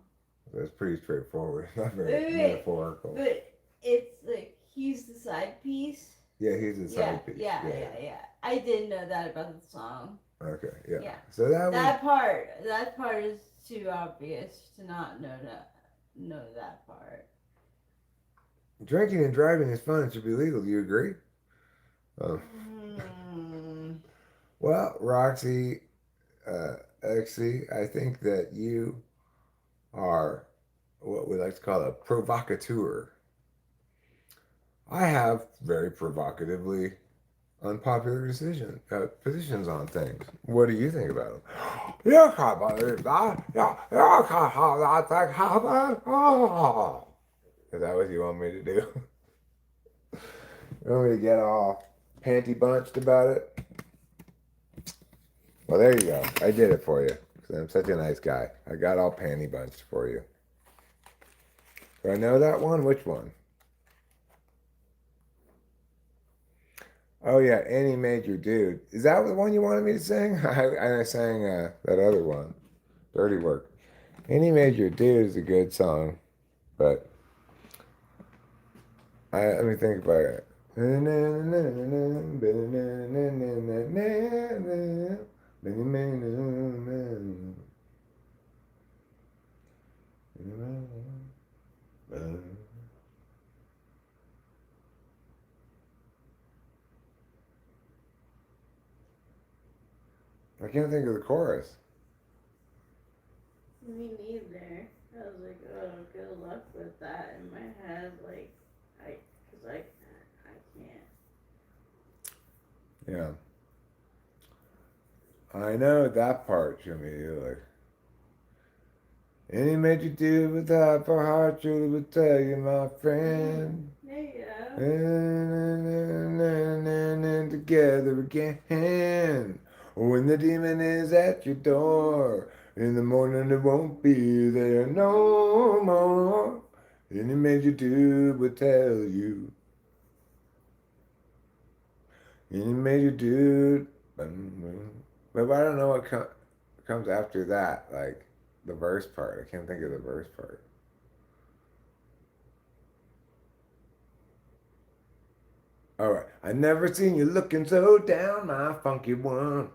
That's pretty straightforward. Not very Wait, metaphorical. but it's like he's the side piece. Yeah, he's a side piece. Yeah. I didn't know that about the song. Okay, yeah. Yeah. So that part is too obvious to not know that part. drinking and driving is fun. It should be legal. Do you agree? Um, Mm. well, Roxy, XC, I think that you are what we like to call a provocateur. I have very provocatively unpopular positions on things. What do you think about them? You can't believe that. You can't have that thing happen. Oh. Is that what you want me to do? You want me to get all panty bunched about it? Well, there you go. I did it for you. Because I'm such a nice guy. I got all panty bunched for you. Do I know that one? Which one? Oh yeah, Any Major Dude. Is that the one you wanted me to sing? I sang that other one. Dirty work. Any Major Dude is a good song, but let me think about it. I can't think of the chorus. Me neither. I was like, oh, good luck with that. In my head, like, cause I can't. Yeah. I know that part, Jimmy. You're like, any Major Dude with a for heart truly would tell you, my friend. There you go. And together again. When the demon is at your door, in the morning it won't be there no more. Any Major Dude would tell you. Any Major Dude. But I don't know what comes after that, like the verse part. I can't think of the verse part. All right. I never seen you looking so down, my funky one.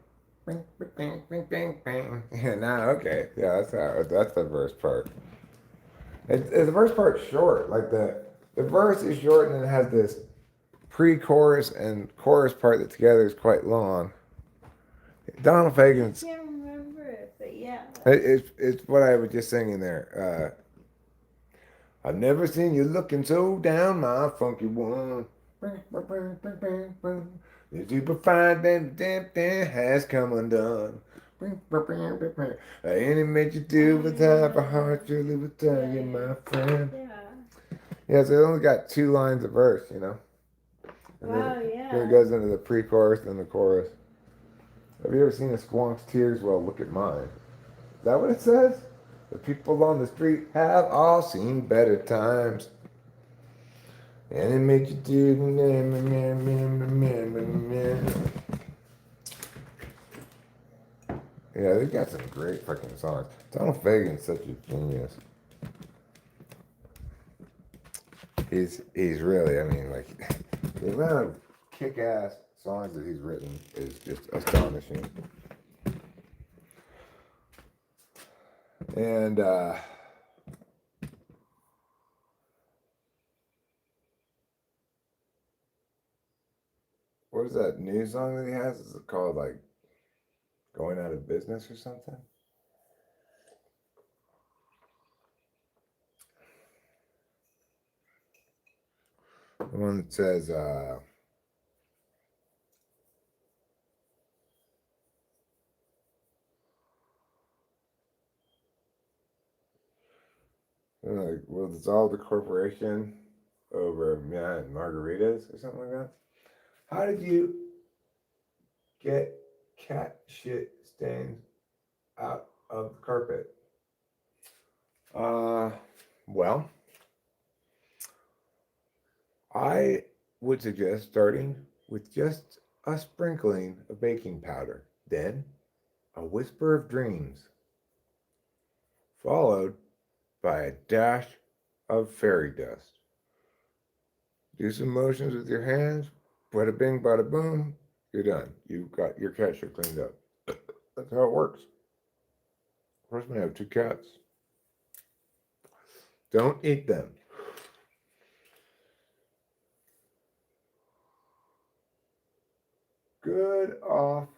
Bing, bing, bing, bing, bing. Yeah, now okay. Yeah, that's the verse part. The verse part's short. Like the verse is short, and then it has this pre-chorus and chorus part that together is quite long. Donald Fagen's. I can't remember it, but yeah. It's what I was just singing there. I've never seen you looking so down, my funky one. The superfine damn has come undone. Any made you do with half a heart, truly would tell you, my friend. Yeah. Yeah, so it only got 2 lines of verse, you know. And Wow, then yeah. it goes into the pre-chorus and the chorus. Have you ever seen a squonk's tears? Well, look at mine. Is that what it says? The people on the street have all seen better times. And it made you do. Yeah, they got some great fucking songs. Donald Fagen's such a genius. He's really, I mean, like, the amount of kick-ass songs that he's written is just astonishing. And what is that new song that he has? Is it called like Going Out of Business or something? The one that says like, we'll dissolve the corporation over yeah and margaritas or something like that. How did you get cat shit stains out of the carpet? Well, I would suggest starting with just a sprinkling of baking powder, then a whisper of dreams, followed by a dash of fairy dust. Do some motions with your hands, bada bing, bada boom, you're done. You've got your cat shit cleaned up. That's how it works. First, we have 2 cats. Don't eat them. Good off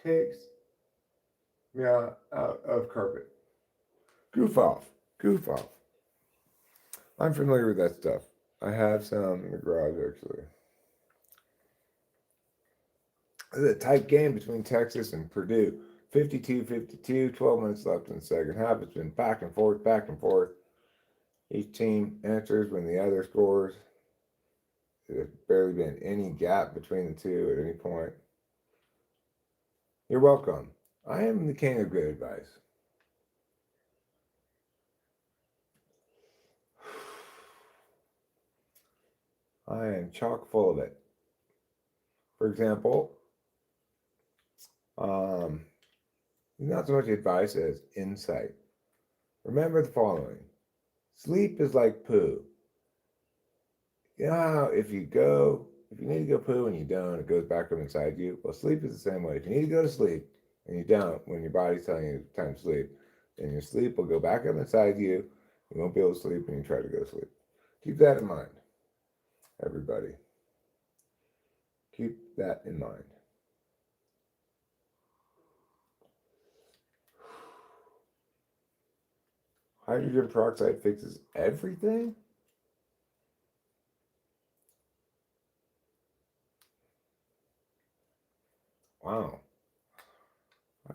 takes me out of carpet. Goof off. Goof off. I'm familiar with that stuff. I have some in the garage actually. It's a tight game between Texas and Purdue. 52-52, 12 minutes left in the second half. It's been back and forth, back and forth. Each team answers when the other scores. There's barely been any gap between the two at any point. You're welcome. I am the king of good advice. I am chock full of it. For example, is not so much advice as insight. Remember the following: sleep is like poo. You know how if you need to go poo and you don't, it goes back up inside you? Well, sleep is the same way. If you need to go to sleep and you don't, when your body's telling you it's time to sleep, then your sleep will go back up inside you. You won't be able to sleep when you try to go to sleep. Keep that in mind, everybody. Keep that in mind. Hydrogen peroxide fixes everything? Wow.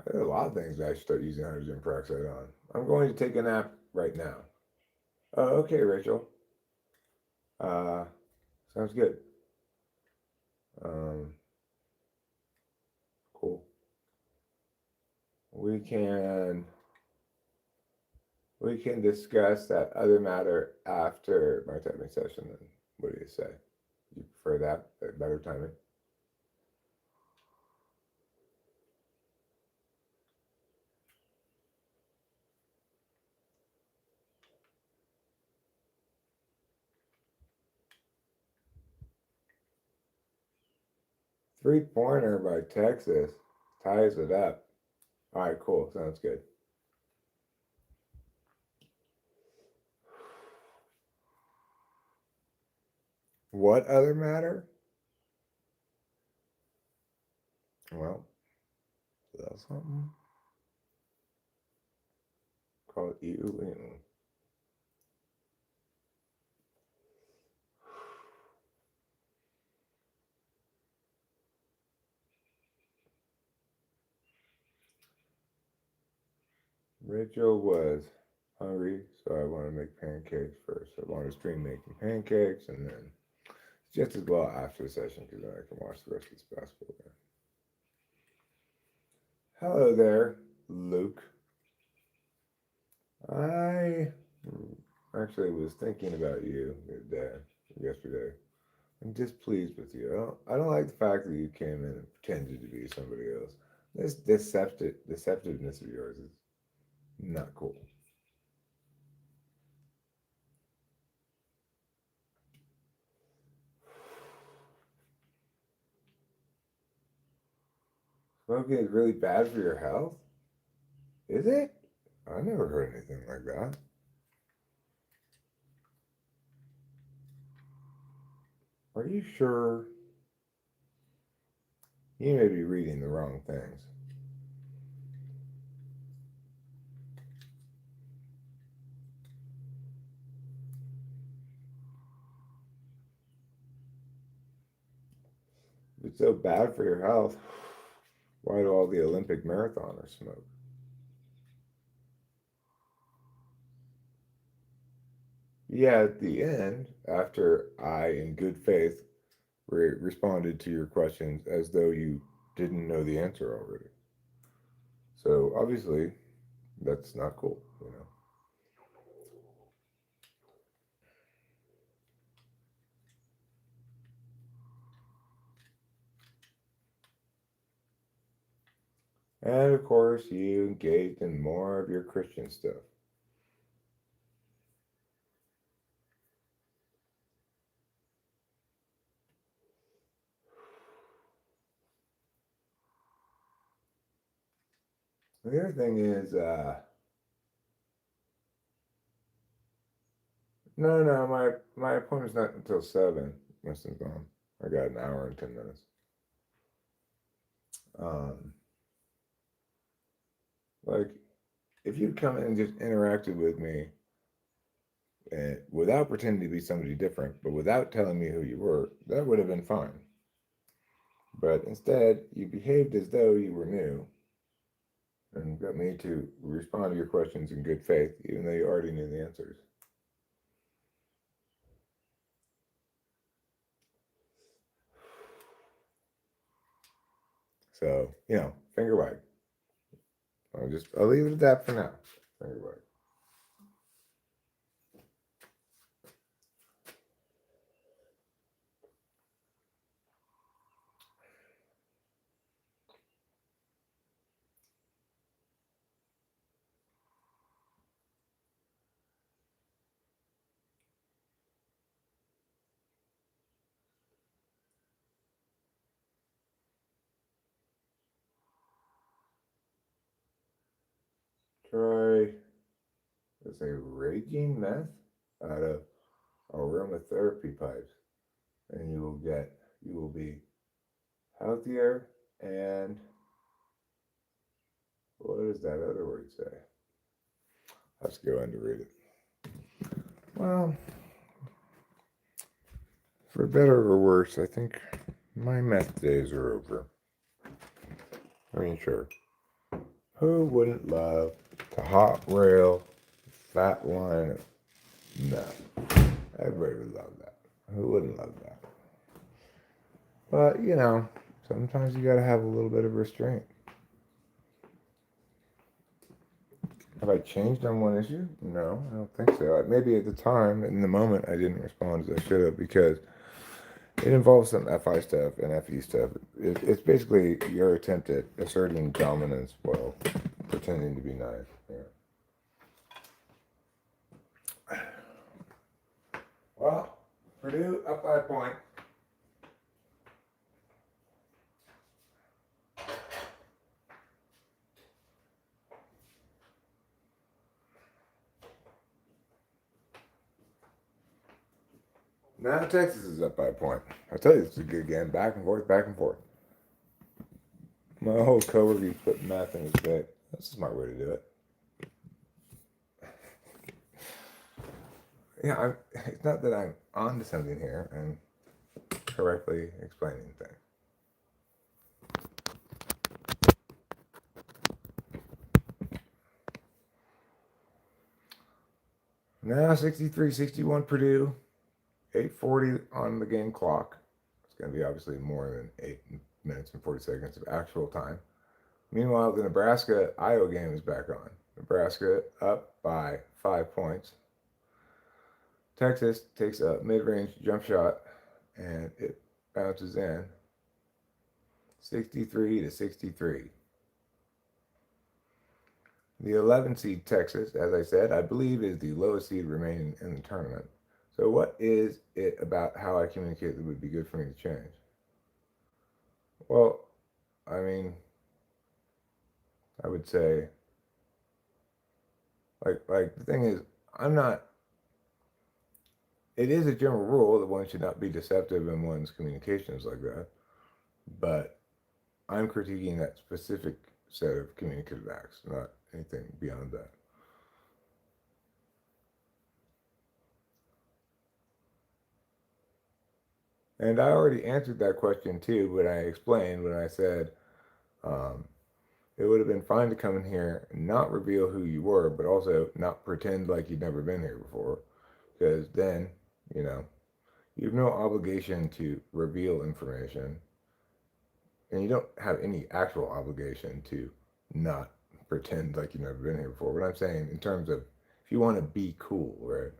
There are a lot of things I should start using hydrogen peroxide on. I'm going to take a nap right now. Oh, okay, Rachel. Uh, Sounds good. Um, cool. We can we can discuss that other matter after my typing session. Then, what do you say? You prefer that better timing? 3-pointer by Texas ties it up. All right, cool. Sounds good. What other matter? Well, that's something called EU. Rachel was hungry, so I want to make pancakes first. I want to stream making pancakes, and then just as well after the session, because then I can watch the rest of this basketball game. Hello there, Luke. I actually was thinking about you yesterday. I'm displeased with you. I don't like the fact that you came in and pretended to be somebody else. This deceptiveness of yours is not cool. Smoking is really bad for your health? Is it? I never heard anything like that. Are you sure? You may be reading the wrong things. If it's so bad for your health, why do all the Olympic marathoners smoke? Yeah, at the end, after I, in good faith, responded to your questions as though you didn't know the answer already. So obviously, that's not cool, you know. And of course, you engaged in more of your Christian stuff. The other thing is, no, my appointment's not until 7. Winston's gone. I got an hour and 10 minutes. Um, like, if you'd come in and just interacted with me without pretending to be somebody different, but without telling me who you were, that would have been fine. But instead, you behaved as though you were new and got me to respond to your questions in good faith, even though you already knew the answers. So, finger wag. I'll leave it at that for now. Finger wag. try, let's say, raging meth out of aromatherapy pipes, and you will be healthier. And what does that other word say? Let's go on to read it. Well, for better or worse, I think my meth days are over. I mean, sure. Who wouldn't love to hot rail fat line of meth? Everybody would love that. Who wouldn't love that? But, sometimes you gotta have a little bit of restraint. Have I changed on one issue? No, I don't think so. Maybe at the time, in the moment, I didn't respond as I should have because it involves some FI stuff and FE stuff. It's basically your attempt at asserting dominance while pretending to be nice. Yeah. Well, Purdue up by a point. Now Texas is up by a point. I tell you, it's a good game. Back and forth, back and forth. My whole coworker put math in his bed. That's a smart way to do it. Yeah, it's not that I'm on to something here. I'm correctly explaining things. Now 63-61 Purdue. 8:40 on the game clock. It's going to be obviously more than 8 minutes and 40 seconds of actual time. Meanwhile, the Nebraska-Iowa game is back on. Nebraska up by 5 points. Texas takes a mid-range jump shot, and it bounces in. 63-63. The 11 seed Texas, as I said, I believe is the lowest seed remaining in the tournament. So what is it about how I communicate that would be good for me to change? Well, I mean, I would say, like the thing is, it is a general rule that one should not be deceptive in one's communications like that, but I'm critiquing that specific set of communicative acts, not anything beyond that. And I already answered that question too when I explained, when I said it would have been fine to come in here and not reveal who you were, but also not pretend like you'd never been here before, because then, you have no obligation to reveal information, and you don't have any actual obligation to not pretend like you've never been here before. What I'm saying in terms of if you want to be cool, right?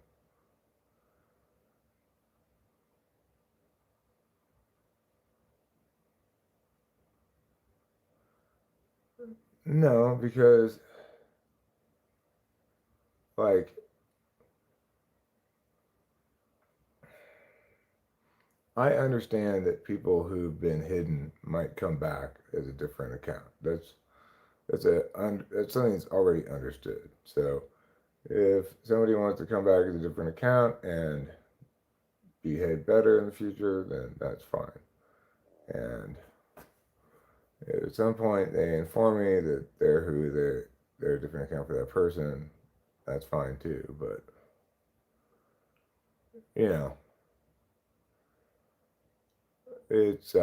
No, because like I understand that people who've been hidden might come back as a different account. That's something that's already understood. So if somebody wants to come back as a different account and behave better in the future, then that's fine. And at some point they inform me that they're a different account for that person, that's fine too. But you know, it's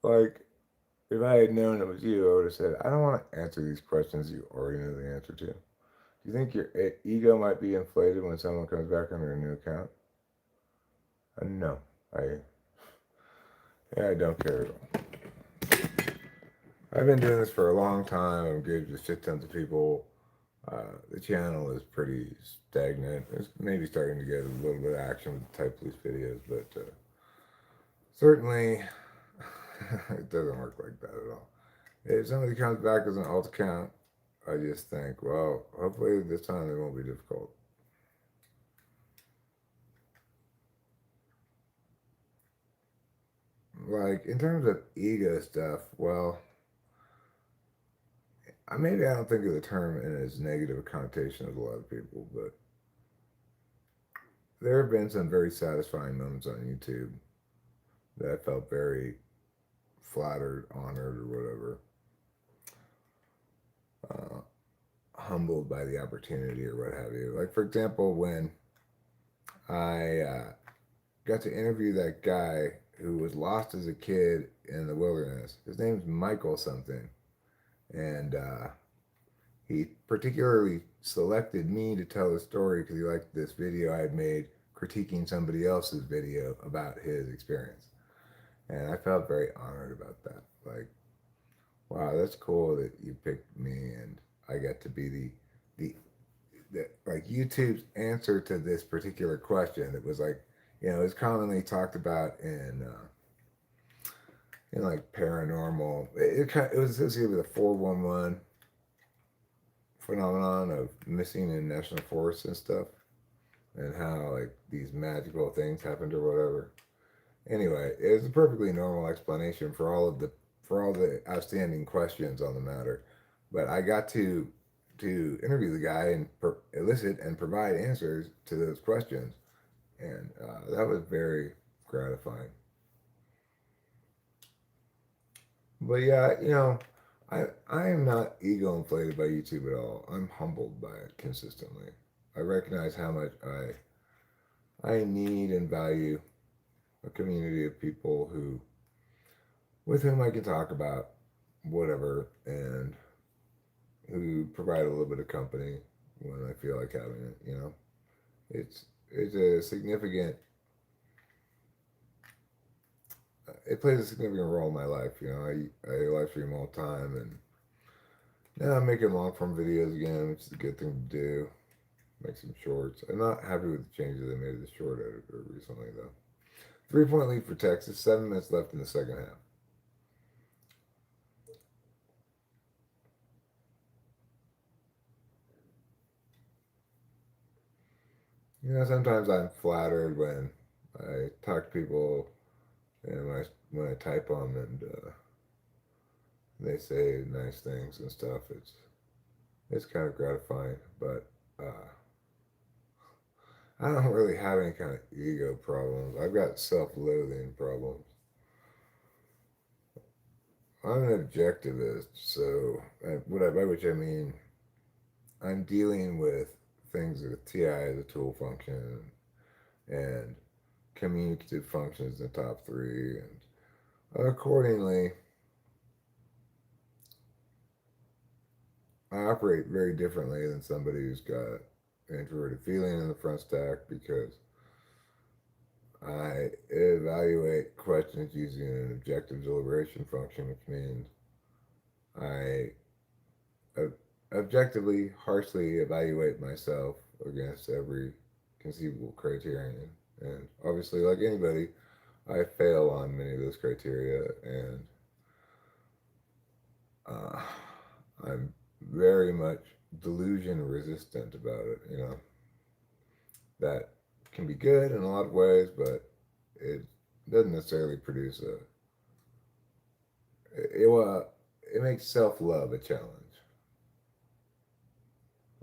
like if I had known it was you, I would have said, I don't want to answer these questions you already know the answer to. Do you think your ego might be inflated when someone comes back under a new account? No, I don't care at all. I've been doing this for a long time. I'm good with shit tons of people. The channel is pretty stagnant. It's maybe starting to get a little bit of action with the Typology videos, but certainly it doesn't work like that at all. If somebody comes back as an alt account, I just think, well, hopefully this time it won't be difficult. like in terms of ego stuff, well, maybe I don't think of the term in as negative a connotation as a lot of people, but there have been some very satisfying moments on YouTube that I felt very flattered, honored, or whatever, uh, humbled by the opportunity or what have you. Like, for example, when I got to interview that guy who was lost as a kid in the wilderness. His name's Michael something. And he particularly selected me to tell the story because he liked this video I had made critiquing somebody else's video about his experience. And I felt very honored about that. Like, wow, that's cool that you picked me and I got to be the like YouTube's answer to this particular question. It was like, it's commonly talked about in like paranormal. It was associated with the 411 phenomenon of missing in national forests and stuff, and how like these magical things happened or whatever. Anyway, it was a perfectly normal explanation for all the outstanding questions on the matter. But I got to interview the guy and elicit and provide answers to those questions, and that was very gratifying. But yeah, I am not ego inflated by YouTube at all. I'm humbled by it consistently. I recognize how much I need and value a community of people who with whom I can talk about whatever and who provide a little bit of company when I feel like having it. It's a significant. It plays a significant role in my life. I live stream all the time, and now I'm making long form videos again, which is a good thing to do. Make some shorts. I'm not happy with the changes they made to the short editor recently, though. 3-point lead for Texas. 7 minutes left in the second half. Sometimes I'm flattered when I talk to people and when I type them and they say nice things and stuff. It's kind of gratifying, but I don't really have any kind of ego problems. I've got self-loathing problems. I'm an objectivist, so by which I mean I'm dealing with things with TI as a tool function and communicative functions in the top three, and accordingly, I operate very differently than somebody who's got an introverted feeling in the front stack because I evaluate questions using an objective deliberation function, which means I objectively, harshly evaluate myself against every conceivable criterion. And obviously, like anybody, I fail on many of those criteria, and uh, I'm very much delusion resistant about it. That can be good in a lot of ways, but it doesn't necessarily produce it makes self love a challenge.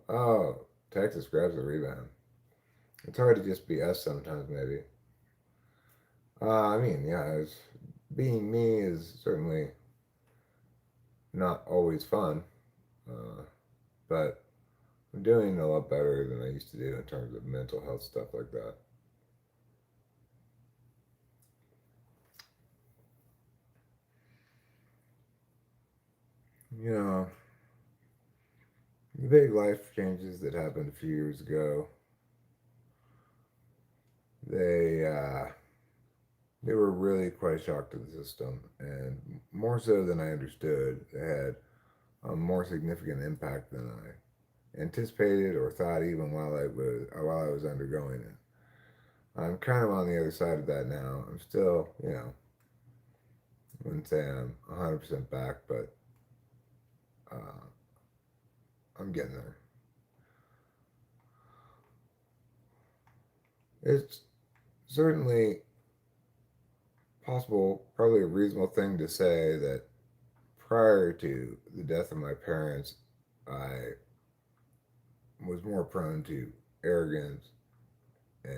Oh, Texas grabs a rebound. It's hard to just be us sometimes, maybe. I mean, yeah, being me is certainly not always fun, uh, but I'm doing a lot better than I used to do in terms of mental health stuff like that. You know, the big life changes that happened a few years ago, they they were really quite a shock to the system, and more so than I understood. They had a more significant impact than I anticipated or thought even while I was undergoing it. I'm kind of on the other side of that now. I'm still, I wouldn't say I'm 100% back, but uh, I'm getting there. It's certainly possible, probably a reasonable thing to say that prior to the death of my parents, I was more prone to arrogance and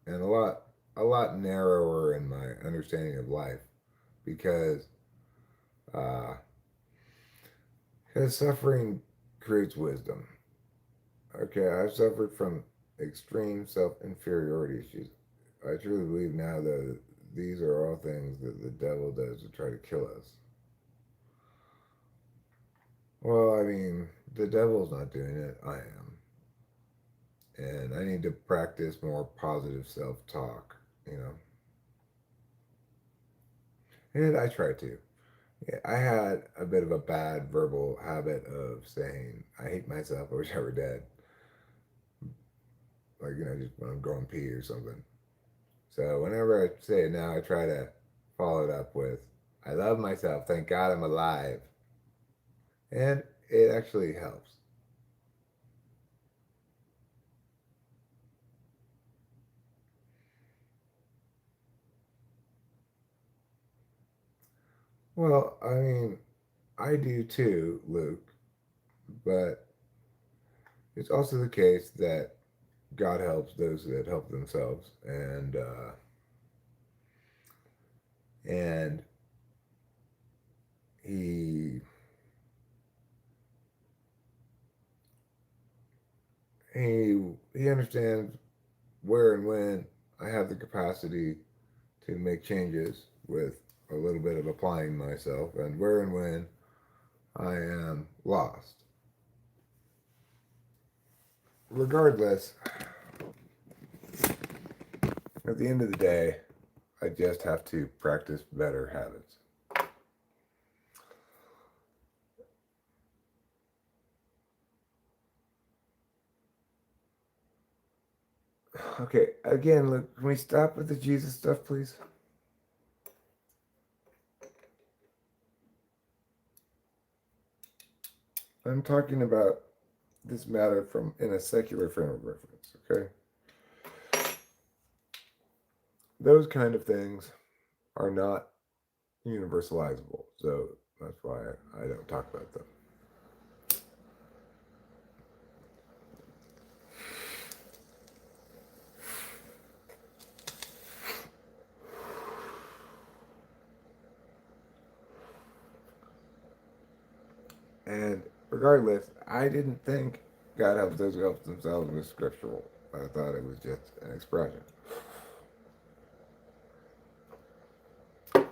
a lot narrower in my understanding of life because uh, his suffering creates wisdom. Okay, I've suffered from extreme self inferiority issues. I truly believe now that these are all things that the devil does to try to kill us. Well, I mean, the devil's not doing it, I am. And I need to practice more positive self talk, you know. And I try to. Yeah, I had a bit of a bad verbal habit of saying, I hate myself, I wish I were dead. Like, just when I'm going pee or something. So whenever I say it now, I try to follow it up with, I love myself, thank God I'm alive. And it actually helps. Well, I mean, I do too, Luke, but it's also the case that God helps those that help themselves, and he he understands where and when I have the capacity to make changes with a little bit of applying myself, and where and when I am lost. Regardless, at the end of the day, I just have to practice better habits. Okay, again, look, can we stop with the Jesus stuff, please? I'm talking about this matter from in a secular frame of reference, okay? Those kind of things are not universalizable, so that's why I don't talk about them. And regardless, I didn't think God helps those who help themselves was scriptural. I thought it was just an expression. All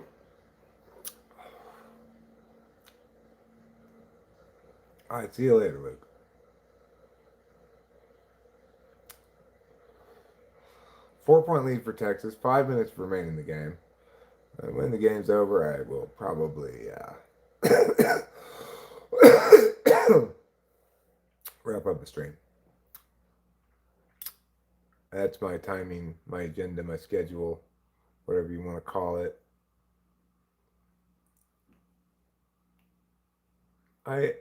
right, see you later, Luke. 4-point lead for Texas. 5 minutes remain in the game. And when the game's over, I will probably wrap up the stream. That's my timing, my agenda, my schedule, whatever you want to call it. I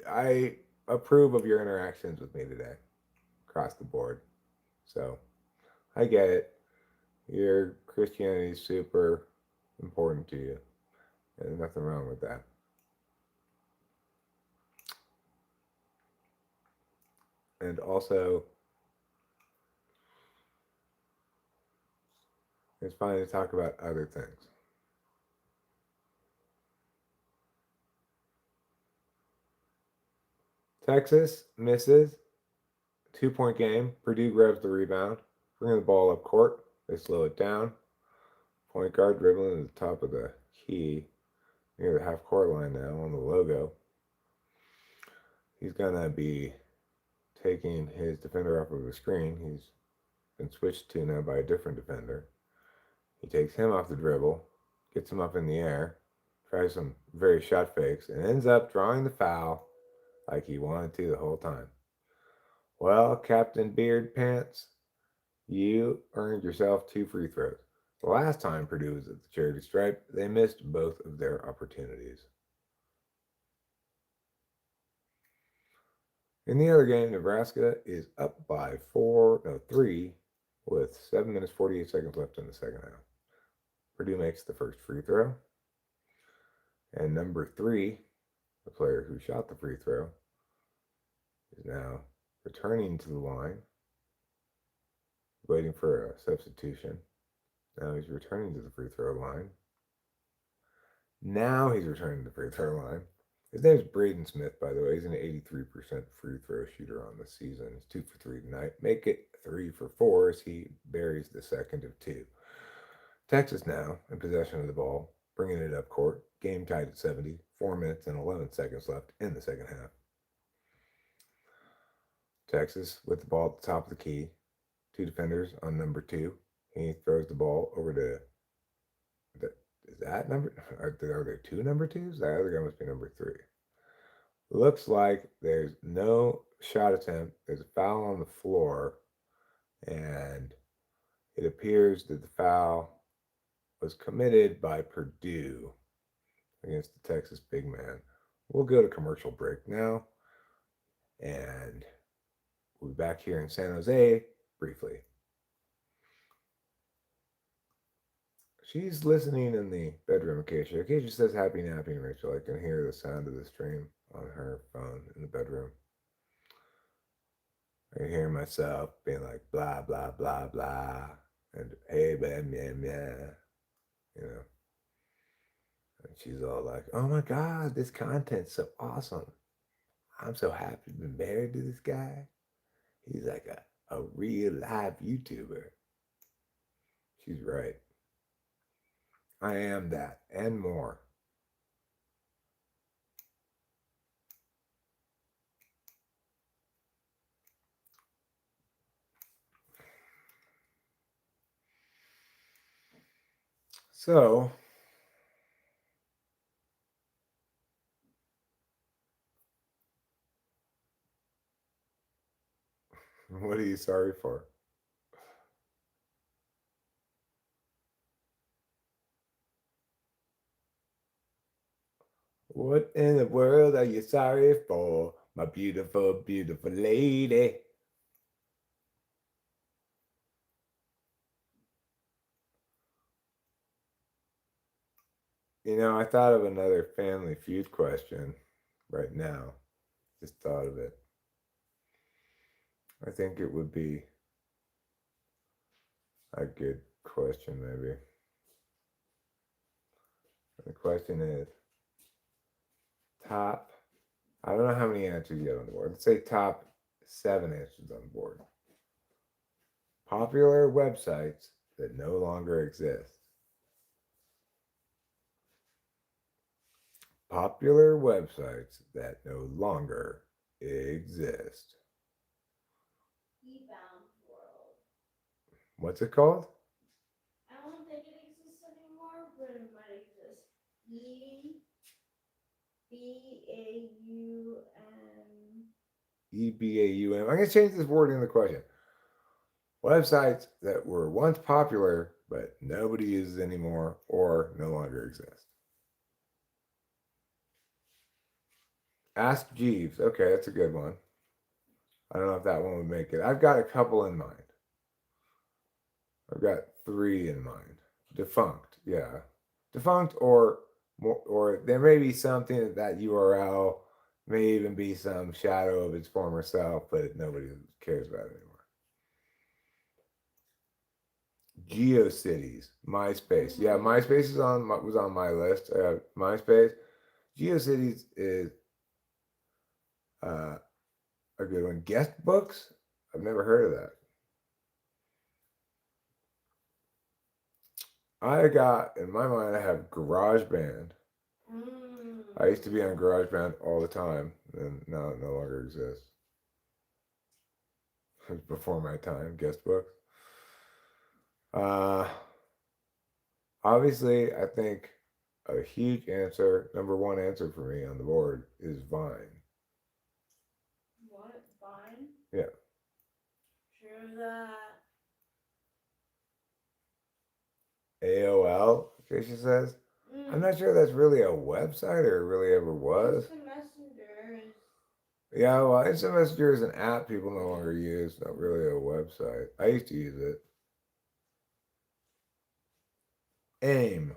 I approve of your interactions with me today, across the board. So I get it. Your Christianity is super important to you. There's nothing wrong with that. And also, it's fine to talk about other things. Texas misses. 2-point game. Purdue grabs the rebound. Bringing the ball up court. They slow it down. Point guard dribbling at the top of the key near the half court line now on the logo. He's going to be taking his defender off of the screen. He's been switched to now by a different defender. He takes him off the dribble, gets him up in the air, tries some very shot fakes, and ends up drawing the foul like he wanted to the whole time. Well, Captain Beard Pants, you earned yourself 2 free throws. The last time Purdue was at the charity stripe, they missed both of their opportunities. In the other game, Nebraska is up by 3 with 7 minutes 48 seconds left in the second half. Purdue makes the first free throw. And number 3, the player who shot the free throw, is now returning to the line, waiting for a substitution. Now he's returning to the free throw line. Now he's returning to the free throw line. His name is Braden Smith, by the way. He's an 83% free throw shooter on the season. He's 2 for 3 tonight. Make it 3 for 4 as he buries the second of 2. Texas now in possession of the ball, bringing it up court. Game tied at 70. 4 minutes and 11 seconds left in the second half. Texas with the ball at the top of the key. 2 defenders on number 2. He throws the ball over to. Is that number? Are there 2 number 2s? That other guy must be number 3. Looks like there's no shot attempt. There's a foul on the floor, and it appears that the foul was committed by Purdue against the Texas big man. We'll go to commercial break now, and we'll be back here in San Jose briefly. She's listening in the bedroom, Acacia. Acacia says happy napping, Rachel. I can hear the sound of the stream on her phone in the bedroom. I can hear myself being like, blah, blah, blah, blah. And, hey, man, yeah. You know. And she's all like, oh my God, this content's so awesome. I'm so happy to be married to this guy. He's like a real live YouTuber. She's right. I am that and more. So, what are you sorry for? What in the world are you sorry for, my beautiful, beautiful lady? You know, I thought of another Family Feud question right now. Just thought of it. I think it would be a good question, maybe. The question is top, I don't know how many answers you have on the board. Let's say top 7 answers on the board. Popular websites that no longer exist. Popular websites that no longer exist. E-bound world. What's it called? I don't think it exists anymore, but it might exist. E-B-A-U-M. E-B-A-U-M. I'm going to change this word in the question. Websites that were once popular but nobody uses anymore or no longer exist. Ask Jeeves. Okay, that's a good one. I don't know if that one would make it. I've got a couple in mind. I've got 3 in mind. Defunct, yeah. Defunct or more, or there may be something that URL may even be some shadow of its former self, but nobody cares about it anymore. GeoCities, MySpace. Yeah, MySpace was on my list. MySpace. GeoCities is a good one. Guest books? I've never heard of that. I got, in my mind, I have GarageBand. I used to be on GarageBand all the time, and now it no longer exists. It was before my time, guest books. Obviously, I think a huge answer, number 1 answer for me on the board is Vine. What? Vine? Yeah. Sure of that. AOL, Acacia says. I'm not sure that's really a website or really ever was. Instant Messenger is... Yeah, well, Instant Messenger is an app people no longer use, not really a website. I used to use it. AIM,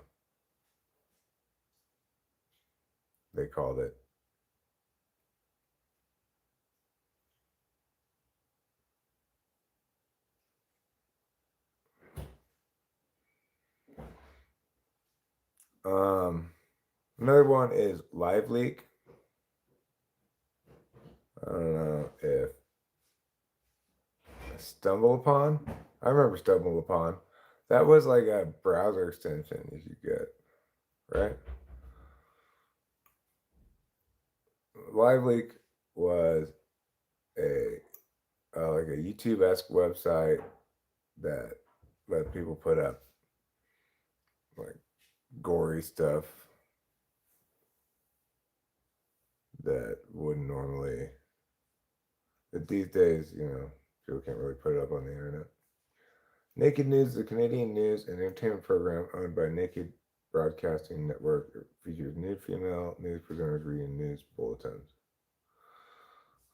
they called it. Another one is Live Leak. I don't know if Stumble Upon. I remember Stumble Upon. That was like a browser extension you could get, right? Live Leak was a like a YouTube-esque website that let people put up like gory stuff that wouldn't normally. But these days, people can't really put it up on the internet. Naked News is a Canadian news and entertainment program owned by Naked Broadcasting Network. It features nude female news presenters reading news bulletins.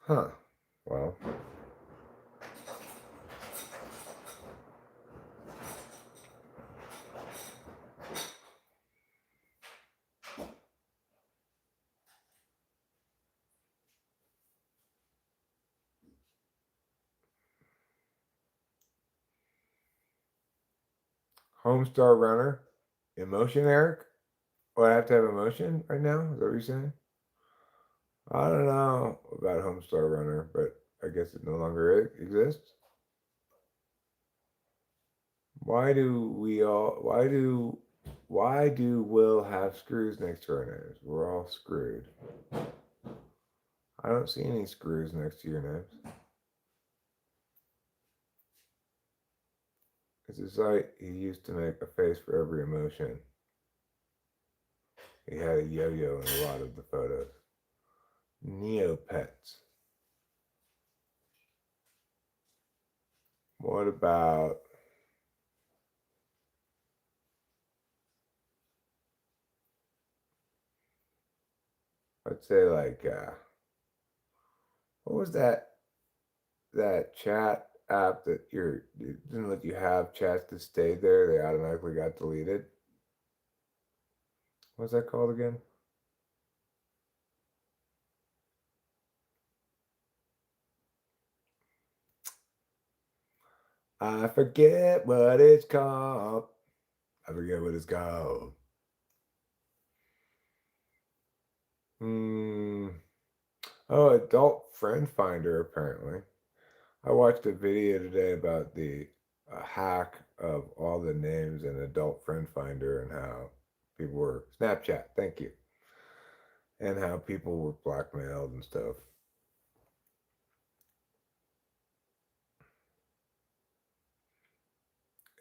Huh. Well. Homestar Runner. Emotion, Eric? Oh, I have to have emotion right now? Is that what you're saying? I don't know about Homestar Runner, but I guess it no longer exists. Why do Will have screws next to our names? We're all screwed. I don't see any screws next to your names. It's a site he used to make a face for every emotion. He had a yo-yo in a lot of the photos. Neopets. What about let's say like what was that chat app that it didn't let you have chats that stayed there, they automatically got deleted? What's that called again? I forget what it's called. I forget what it's called. Oh, Adult Friend Finder, apparently. I watched a video today about the hack of all the names in Adult Friend Finder and how people were Snapchat, thank you, and how people were blackmailed and stuff.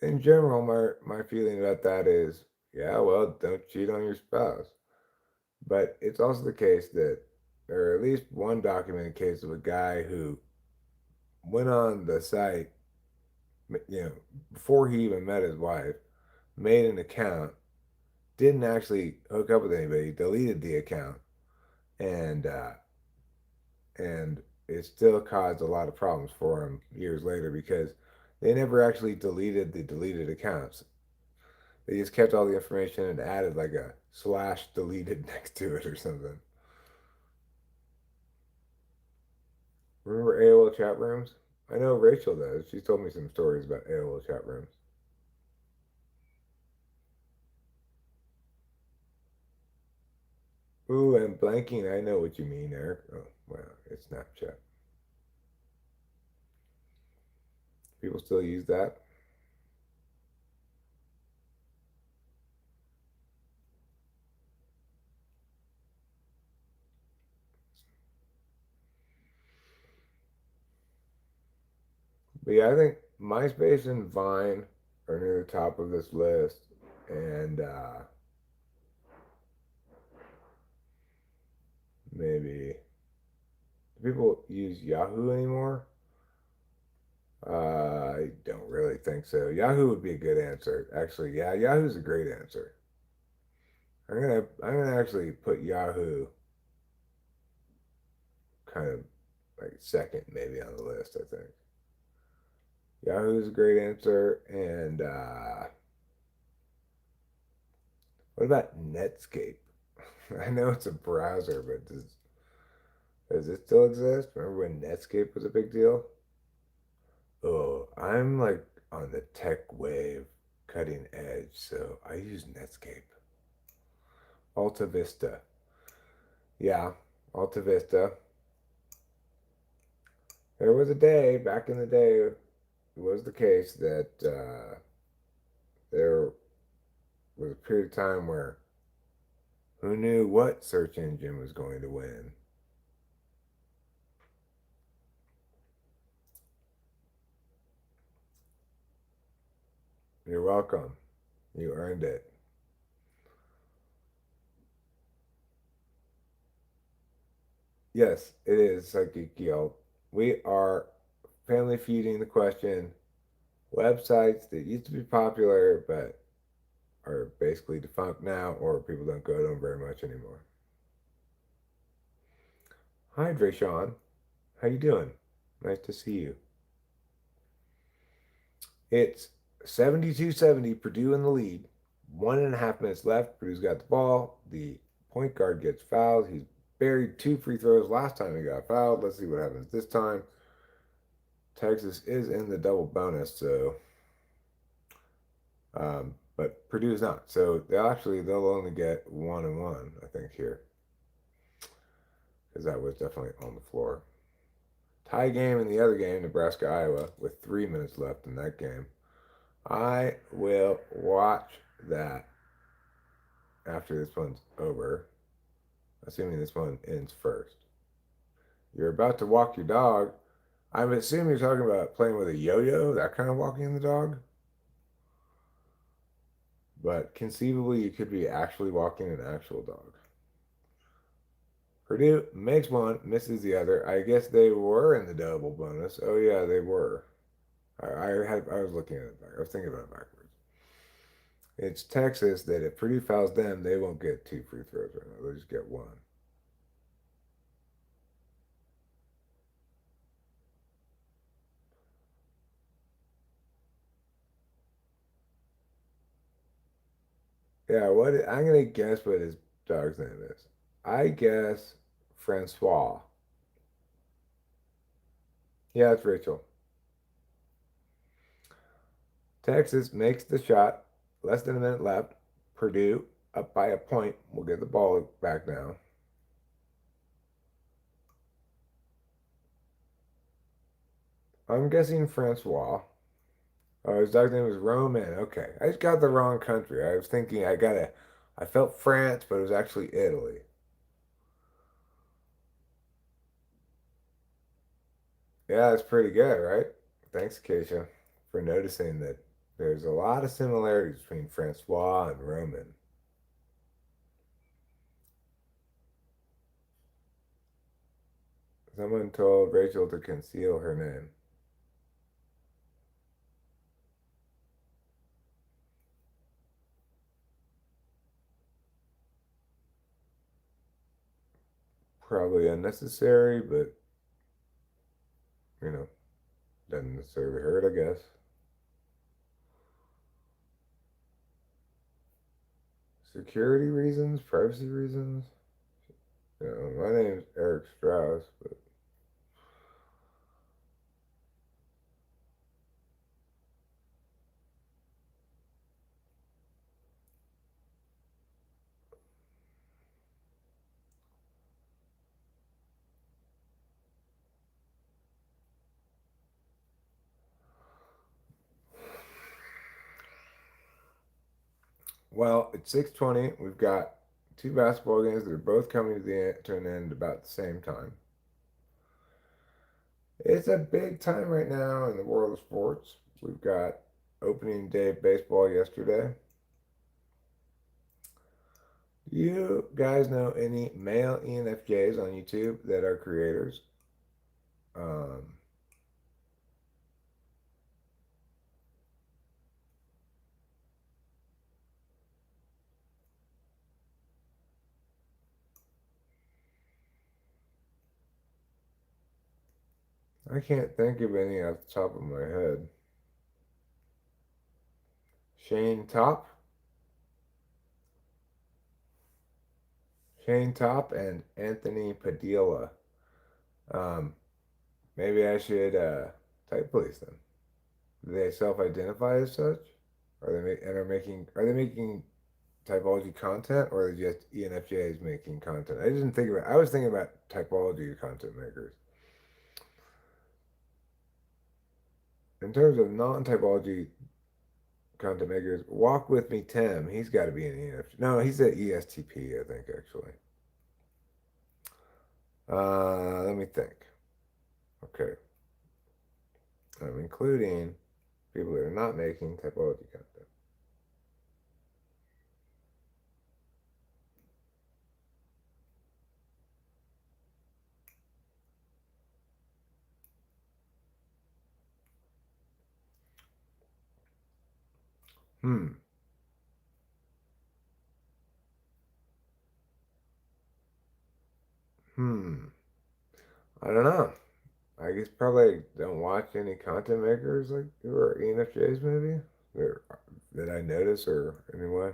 In general, my feeling about that is, yeah, well, don't cheat on your spouse. But it's also the case that there are at least one documented case of a guy who went on the site, before he even met his wife, made an account, didn't actually hook up with anybody, deleted the account, and and it still caused a lot of problems for him years later because they never actually deleted the deleted accounts. They just kept all the information and added like a slash deleted next to it or something. Remember AOL chat rooms? I know Rachel does. She told me some stories about AOL chat rooms. Ooh, I'm blanking. I know what you mean, Eric. Oh, well, it's Snapchat. People still use that. But yeah, I think MySpace and Vine are near the top of this list. And maybe. Do people use Yahoo anymore? I don't really think so. Yahoo would be a good answer. Actually, yeah, Yahoo's a great answer. I'm gonna actually put Yahoo kind of like second maybe on the list, I think. Yahoo's a great answer, and What about Netscape? I know it's a browser, but does it still exist? Remember when Netscape was a big deal? Oh, I'm like on the tech wave, cutting edge, so I use Netscape. Alta Vista. Yeah, Alta Vista. There was a day back in the day, it was the case that there was a period of time where who knew what search engine was going to win? You're welcome. You earned it. Yes, it is Psychic Guild. We are family feuding the question websites that used to be popular but are basically defunct now, or people don't go to them very much anymore. Hi, Drayshawn. How you doing? Nice to see you. It's 72-70, Purdue in the lead. 1.5 minutes left. Purdue's got the ball. The point guard gets fouled. He's buried 2 free throws last time he got fouled. Let's see what happens this time. Texas is in the double bonus, so but Purdue is not. So they'll only get 1 and 1, I think, here. Because that was definitely on the floor. Tie game in the other game, Nebraska Iowa, with 3 minutes left in that game. I will watch that after this one's over, assuming this one ends first. You're about to walk your dog. I would assume you're talking about playing with a yo-yo, that kind of walking the dog. But conceivably, you could be actually walking an actual dog. Purdue makes one, misses the other. I guess they were in the double bonus. Oh yeah, they were. I was looking at it back. I was thinking about it backwards. It's Texas that if Purdue fouls them, they won't get 2 free throws right now. They'll just get one. Yeah, I'm gonna guess what his dog's name is. I guess Francois. Yeah, it's Rachel. Texas makes the shot. Less than a minute left. Purdue up by a point. We'll get the ball back now. I'm guessing Francois. Oh, his dog's name was Roman. Okay. I just got the wrong country. I was thinking I felt France, but it was actually Italy. Yeah, that's pretty good, right? Thanks, Keisha, for noticing that there's a lot of similarities between Francois and Roman. Someone told Rachel to conceal her name. Probably unnecessary, but you know, doesn't necessarily hurt, I guess. Security reasons, privacy reasons. My name's Eric Strauss, but well, it's 6:20. We've got two basketball games that are both coming to an end about the same time. It's a big time right now in the world of sports. We've got opening day of baseball yesterday. Do you guys know any male ENFJs on YouTube that are creators? Um, I can't think of any off the top of my head. Shane Top? Shane Top and Anthony Padilla. Um, Maybe I should type police them. Do they self-identify as such? Are they making typology content, or are they just ENFJs making content? I didn't think about. I was thinking about typology content makers. In terms of non-typology content makers, Walk With Me Tim. He's got to be an ENFJ. No, he's at ESTP, I think actually. Let me think. Okay, I'm including people that are not making typology content. Hmm. Hmm. I don't know. I guess probably don't watch any content makers like who are ENFJs maybe or, that I notice or anyone.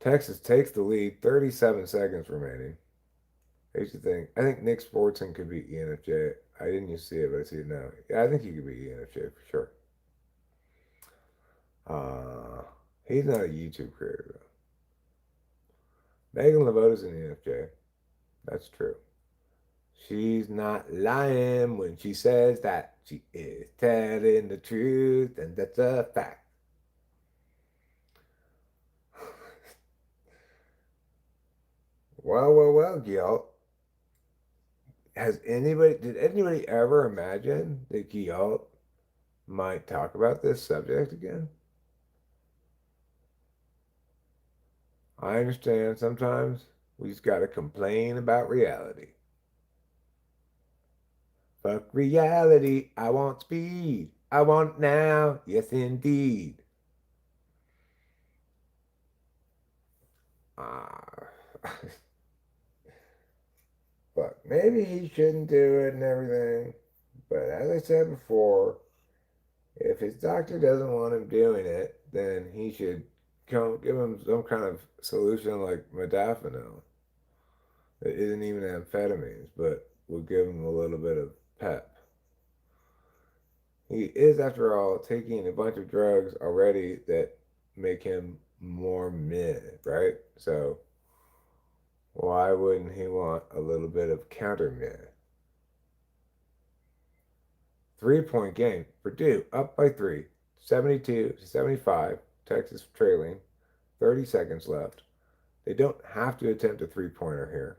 Texas takes the lead, 37 seconds remaining. Here's the thing. I think Nick Sportson could be ENFJ. I didn't used to see it, but I see it now. Yeah, I think he could be ENFJ for sure. He's not a YouTube creator though. Megan Lavota's an ENFJ. That's true. She's not lying when she says that she is telling the truth, and that's a fact. Well, Gil. Did anybody ever imagine that Gil might talk about this subject again? I understand sometimes we just gotta complain about reality. Fuck reality, I want speed. I want it now, yes indeed. Ah, but maybe he shouldn't do it and everything. But as I said before, if his doctor doesn't want him doing it, then he should come give him some kind of solution like modafinil. It isn't even amphetamines, but will give him a little bit of pep. He is, after all, taking a bunch of drugs already that make him more mid, right? So why wouldn't he want a little bit of counter mid? 3 point game. Purdue up by three. 72-75. Texas trailing. 30 seconds left. They don't have to attempt a three-pointer here,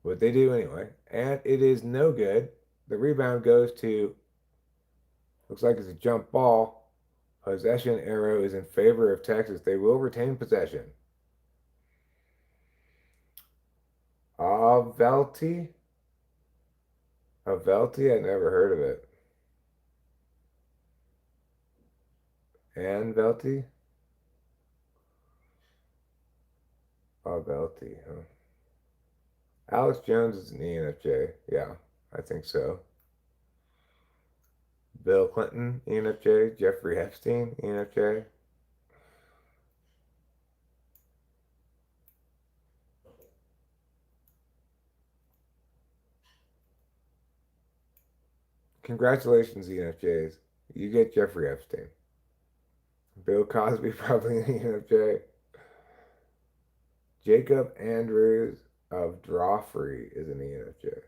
but they do anyway. And it is no good. The rebound goes to, looks like it's a jump ball. Possession arrow is in favor of Texas. They will retain possession. Avelti? Avelti? I never heard of it. Anvelti? Avelti, huh? Alex Jones is an ENFJ. Yeah, I think so. Bill Clinton, ENFJ. Jeffrey Epstein, ENFJ. Congratulations, ENFJs. You get Jeffrey Epstein. Bill Cosby, probably an ENFJ. Jacob Andrews of Drawfree is an ENFJ.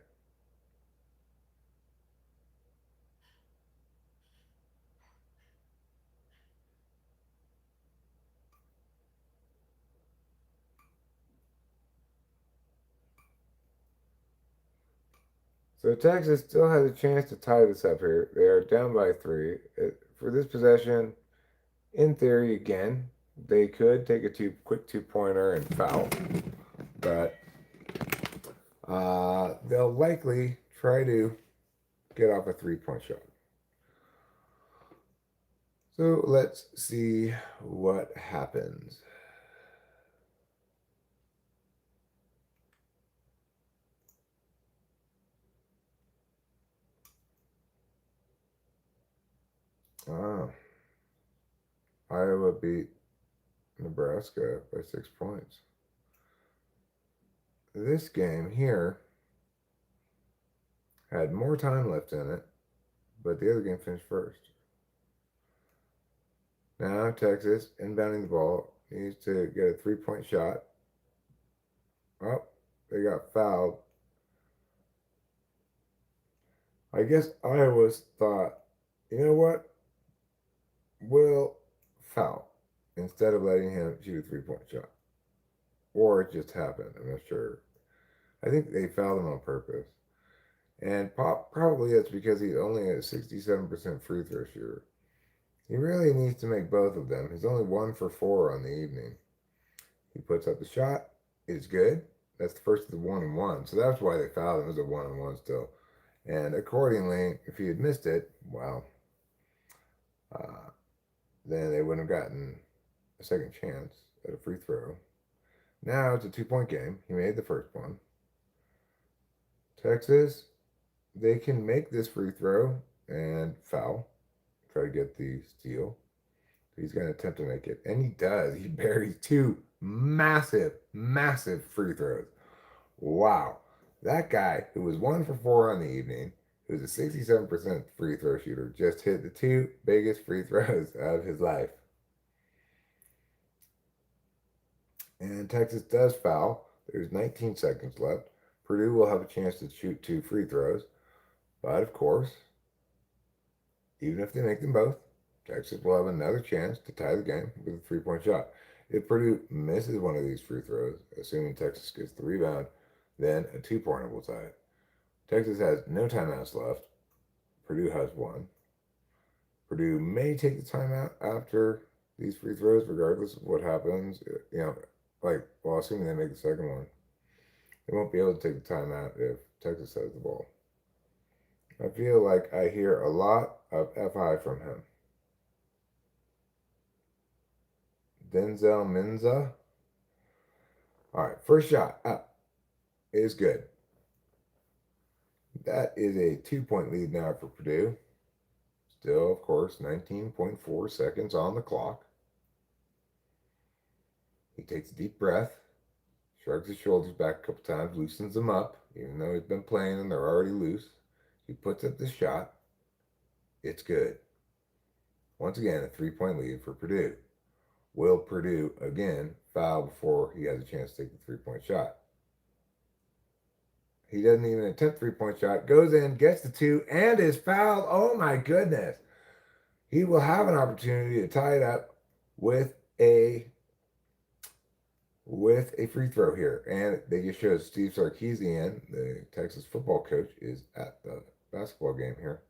So Texas still has a chance to tie this up here. They are down by three. For this possession, in theory, again, they could take a quick two-pointer and foul, but they'll likely try to get off a three-point shot. So let's see what happens. Ah, Iowa beat Nebraska by 6 points. this game here had more time left in it, but the other game finished first. Now Texas inbounding the ball needs to get a 3-point shot. Oh, they got fouled. I guess Iowa's thought, you know what? We'll foul instead of letting him shoot a 3-point shot. Or it just happened. I'm not sure. I think they fouled him on purpose. And probably it's because he's only a 67% free throw shooter. He really needs to make both of them. He's only 1 for 4 on the evening. He puts up the shot. It's good. That's the first of the 1-and-1. So that's why they fouled him. It was a 1-and-1 still. And accordingly, if he had missed it, well, uh, then they wouldn't have gotten a second chance at a free throw. Now it's a 2-point game. He made the first one. Texas, they can make this free throw and foul, try to get the steal. He's going to attempt to make it, and he does. He buries 2 massive, massive free throws. Wow. That guy, who was 1 for 4 on the evening, who's a 67% free throw shooter, just hit the 2 biggest free throws of his life. And Texas does foul. There's 19 seconds left. Purdue will have a chance to shoot 2 free throws. But of course, even if they make them both, Texas will have another chance to tie the game with a 3-point shot. If Purdue misses one of these free throws, assuming Texas gets the rebound, then a 2-pointer will tie it. Texas has no timeouts left. Purdue has 1. Purdue may take the timeout after these free throws, regardless of what happens. Assuming they make the second one. They won't be able to take the timeout if Texas has the ball. I feel like I hear a lot of FI from him. Denzel Minza. All right, first shot up is good. That is a 2-point lead now for Purdue. Still, of course, 19.4 seconds on the clock. He takes a deep breath, shrugs his shoulders back a couple times, loosens them up, even though he's been playing and they're already loose. He puts up the shot. It's good. Once again, a 3-point lead for Purdue. Will Purdue again foul before he has a chance to take the 3-point shot? He doesn't even attempt 3-point shot, goes in, gets the 2, and is fouled. Oh my goodness. He will have an opportunity to tie it up with a free throw here. And they just showed Steve Sarkisian, the Texas football coach, is at the basketball game here.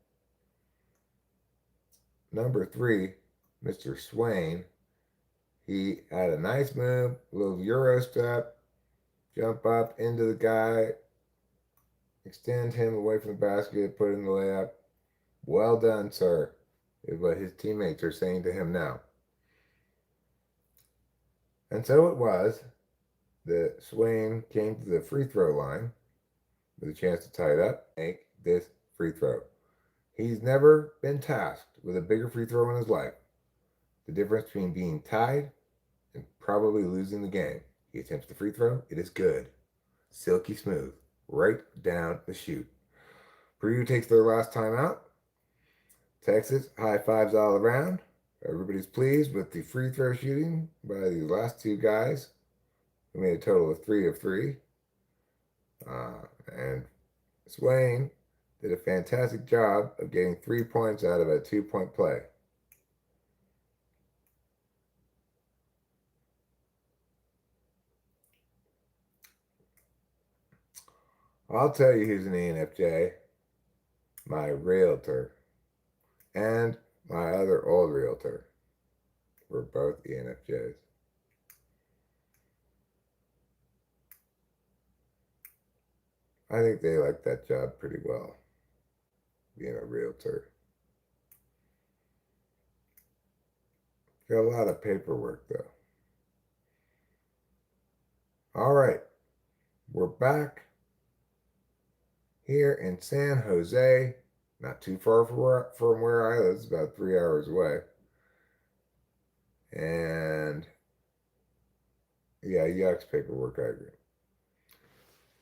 Number 3, Mr. Swain. He had a nice move, a little Euro step, jump up into the guy, extend him away from the basket, put in the layup. Well done, sir, is what his teammates are saying to him now. And so it was that Swain came to the free throw line with a chance to tie it up, make this free throw. He's never been tasked with a bigger free throw in his life. The difference between being tied and probably losing the game. He attempts the free throw. It is good. Silky smooth. Right down the chute. Purdue takes their last timeout. Texas high fives all around. Everybody's pleased with the free throw shooting by these last 2 guys. We made a total of 3 of 3. And Swain did a fantastic job of getting 3 points out of a 2-point play. I'll tell you who's an ENFJ. My realtor and my other old realtor were both ENFJs. I think they like that job pretty well, being a realtor. Got a lot of paperwork, though. All right, we're back here in San Jose, not too far from where I live. It's about 3 hours away. And yeah, yucks paperwork, I agree.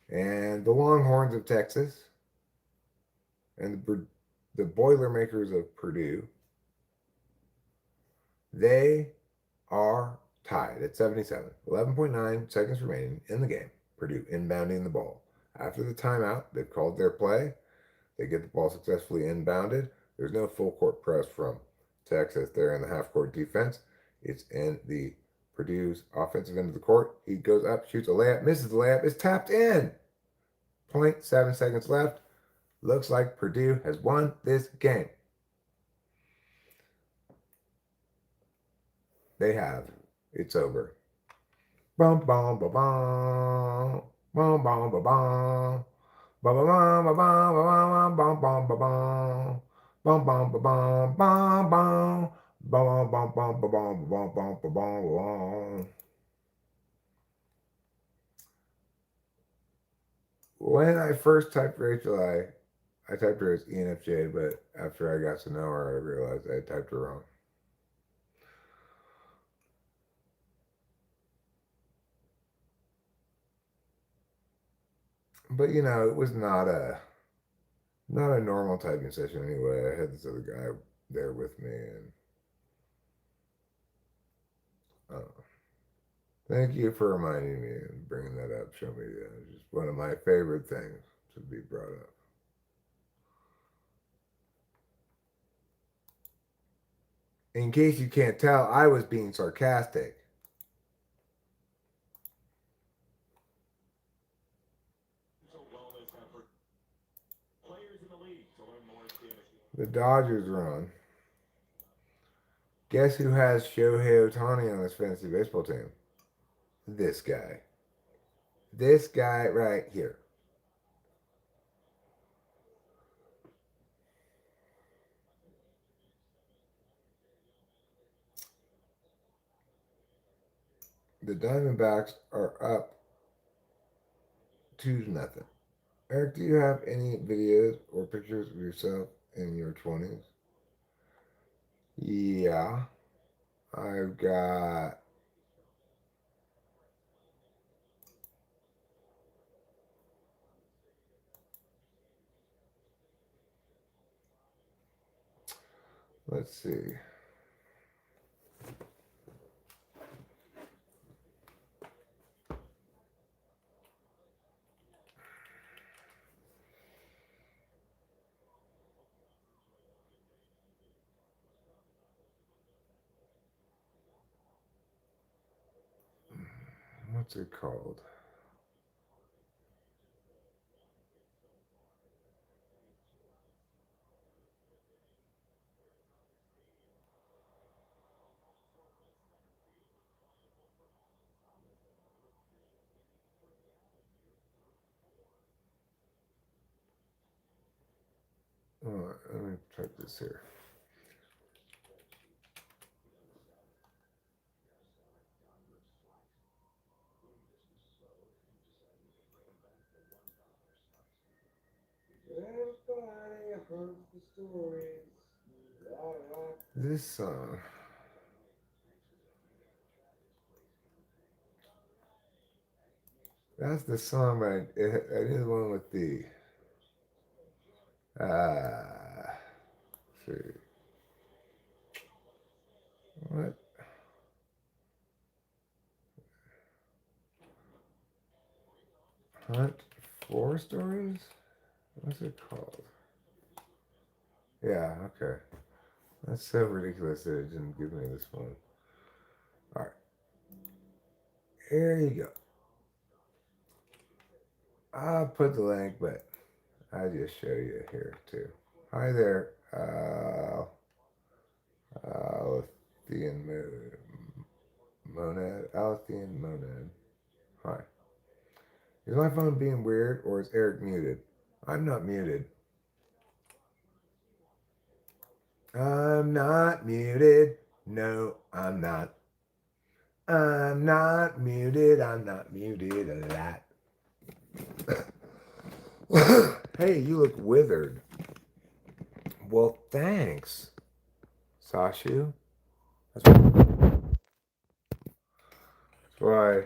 And the Longhorns of Texas and the Boilermakers of Purdue, they are tied at 77. 11.9 seconds remaining in the game. Purdue inbounding the ball. After the timeout, they've called their play. They get the ball successfully inbounded. There's no full court press from Texas. They're in the half court defense. It's in the Purdue's offensive end of the court. He goes up, shoots a layup, misses the layup, is tapped in. 0.7 seconds left. Looks like Purdue has won this game. They have. It's over. Bum bum ba bum. Bum bum ba bum. Ba ba bum ba bum ba bum bum ba bum. Bum bum ba bum bum bum. Bum bum bum ba bum bum bum ba bum. When I first typed Rachel, I typed her as ENFJ, but after I got to know her, I realized I typed her wrong. But you know, it was not a normal typing session anyway. I had this other guy there with me, and thank you for reminding me and bringing that up. Show me that. It's just one of my favorite things to be brought up. In case you can't tell, I was being sarcastic. The Dodgers are on. Guess who has Shohei Ohtani on his fantasy baseball team? This guy. This guy right here. The Diamondbacks are up 2-0. Eric, do you have any videos or pictures of yourself in your 20s? Yeah. I've got. Let's see. What's it called? Oh, let me type this here. Everybody heard the stories. This song. That's the song, but it is one with the. See. What? Hunt for Stories? What's it called? Yeah, okay. That's so ridiculous that it didn't give me this one. Alright. Here you go. I'll put the link, but I just show you here too. Hi there, Aletheian Monad. Aletheian Monad. Hi. Is my phone being weird or is Eric muted? I'm not muted. I'm not muted. No, I'm not. I'm not muted. I'm not muted a lot. Hey, you look withered. Well, thanks, Sashu. That's why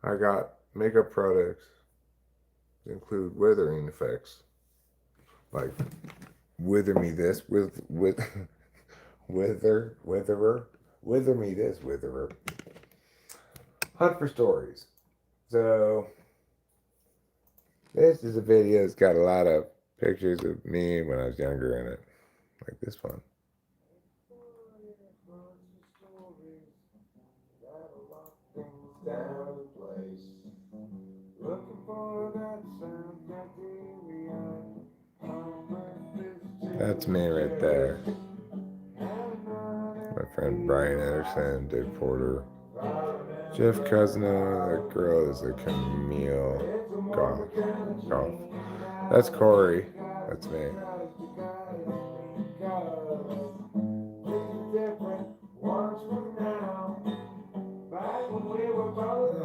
I got makeup products include withering effects, like wither me this with wither me this witherer. Hunt for stories. So this is a video that's got a lot of pictures of me when I was younger in it, like this one. That's me right there. My friend Brian Anderson, Dave Porter, Jeff Cousino, that girl is a Camille Goff. That's Corey. That's me.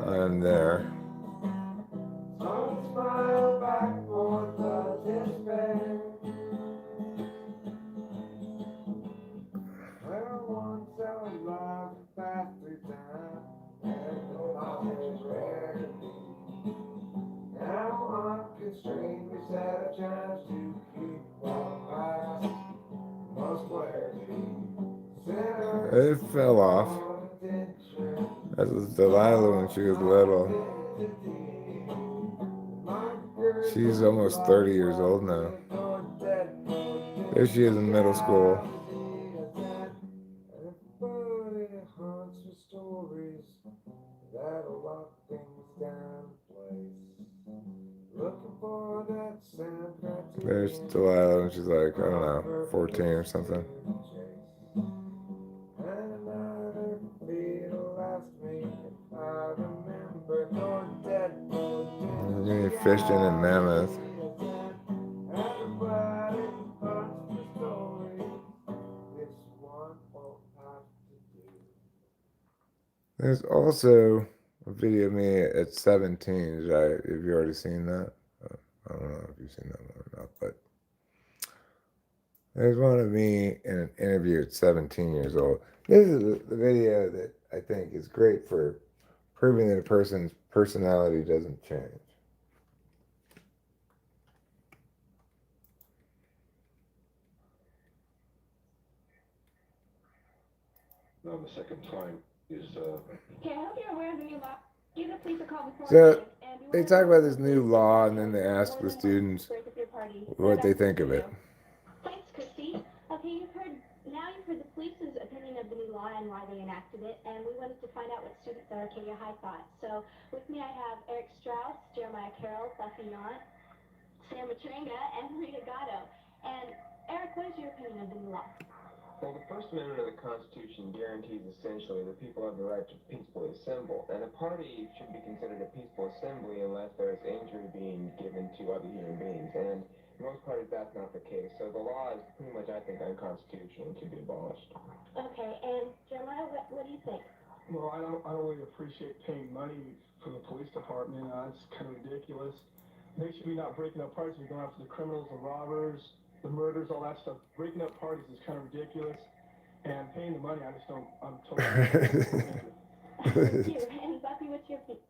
I'm there. It fell off. That was Delilah when she was little. She's almost 30 years old now. There she is in middle school. There's Delilah when she's like, I don't know, 14 or something. We're getting fished in at Mammoth. There's also a video of me at 17. Have you already seen that? I don't know if you've seen that one or not, but there's one of me in an interview at 17 years old. This is the video that I think is great for proving that a person's personality doesn't change. No, the second time is Okay, I hope you're aware of the new law. Give the police a call before So they talk about this new law, and then they ask the students what they think of it. Thanks, Christy. Okay, you've heard the police's opinion of the new law and why they enacted it, and we wanted to find out what students at Arcadia High thought. So with me I have Eric Strauss, Jeremiah Carroll, Buffy Knott, Sam Matringa, and Rita Gatto. And Eric, what is your opinion of the new law? well, the First Amendment of the Constitution guarantees essentially that people have the right to peacefully assemble, and a party should be considered a peaceful assembly unless there is injury being given to other human beings, and in most parties that's not the case. So the law is pretty much, I think, unconstitutional and should be abolished. Okay, and Jeremiah, what do you think? Well, I don't really appreciate paying money for the police department. It's kind of ridiculous. They should be not breaking up parties. You're going after the criminals, the robbers, the murders, all that stuff. Breaking up parties is kind of ridiculous. And paying the money, I just don't, I'm totally Thank you. And Buffy, what's your opinion?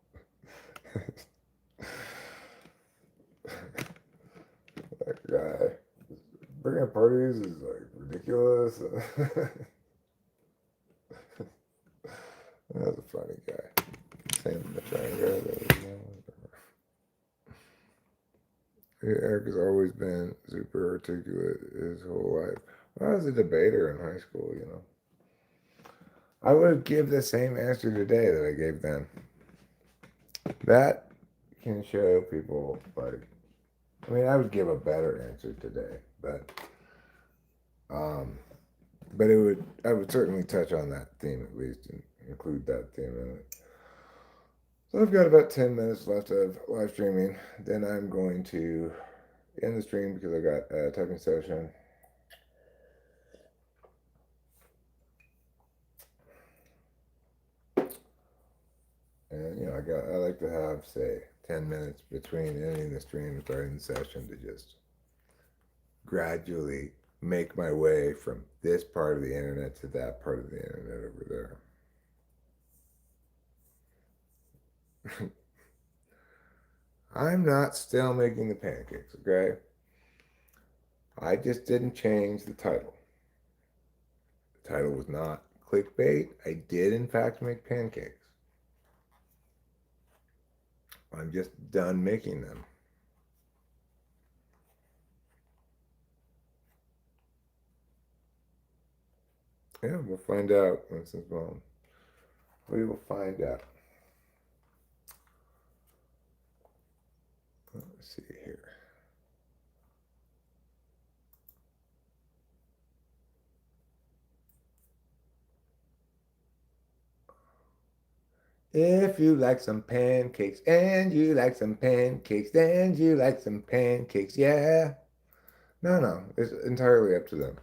That guy. Bringing up parties is like ridiculous. That's a funny guy. Sam Matringa. Eric has always been super articulate his whole life. When I was a debater in high school, I would give the same answer today that I gave then. That can show people, I would give a better answer today, but I would certainly touch on that theme at least and include that theme in it. So I've got about 10 minutes left of live streaming. Then I'm going to end the stream because I got a typing session. And I like to have, say, 10 minutes between ending the stream and starting the session to just gradually make my way from this part of the internet to that part of the internet over there. I'm not still making the pancakes, okay? I just didn't change the title. The title was not clickbait. I did, in fact, make pancakes. I'm just done making them. Yeah, we'll find out. Well, we will find out. Let's see here. If you like some pancakes and you like some pancakes, then you like some pancakes, yeah. No, it's entirely up to them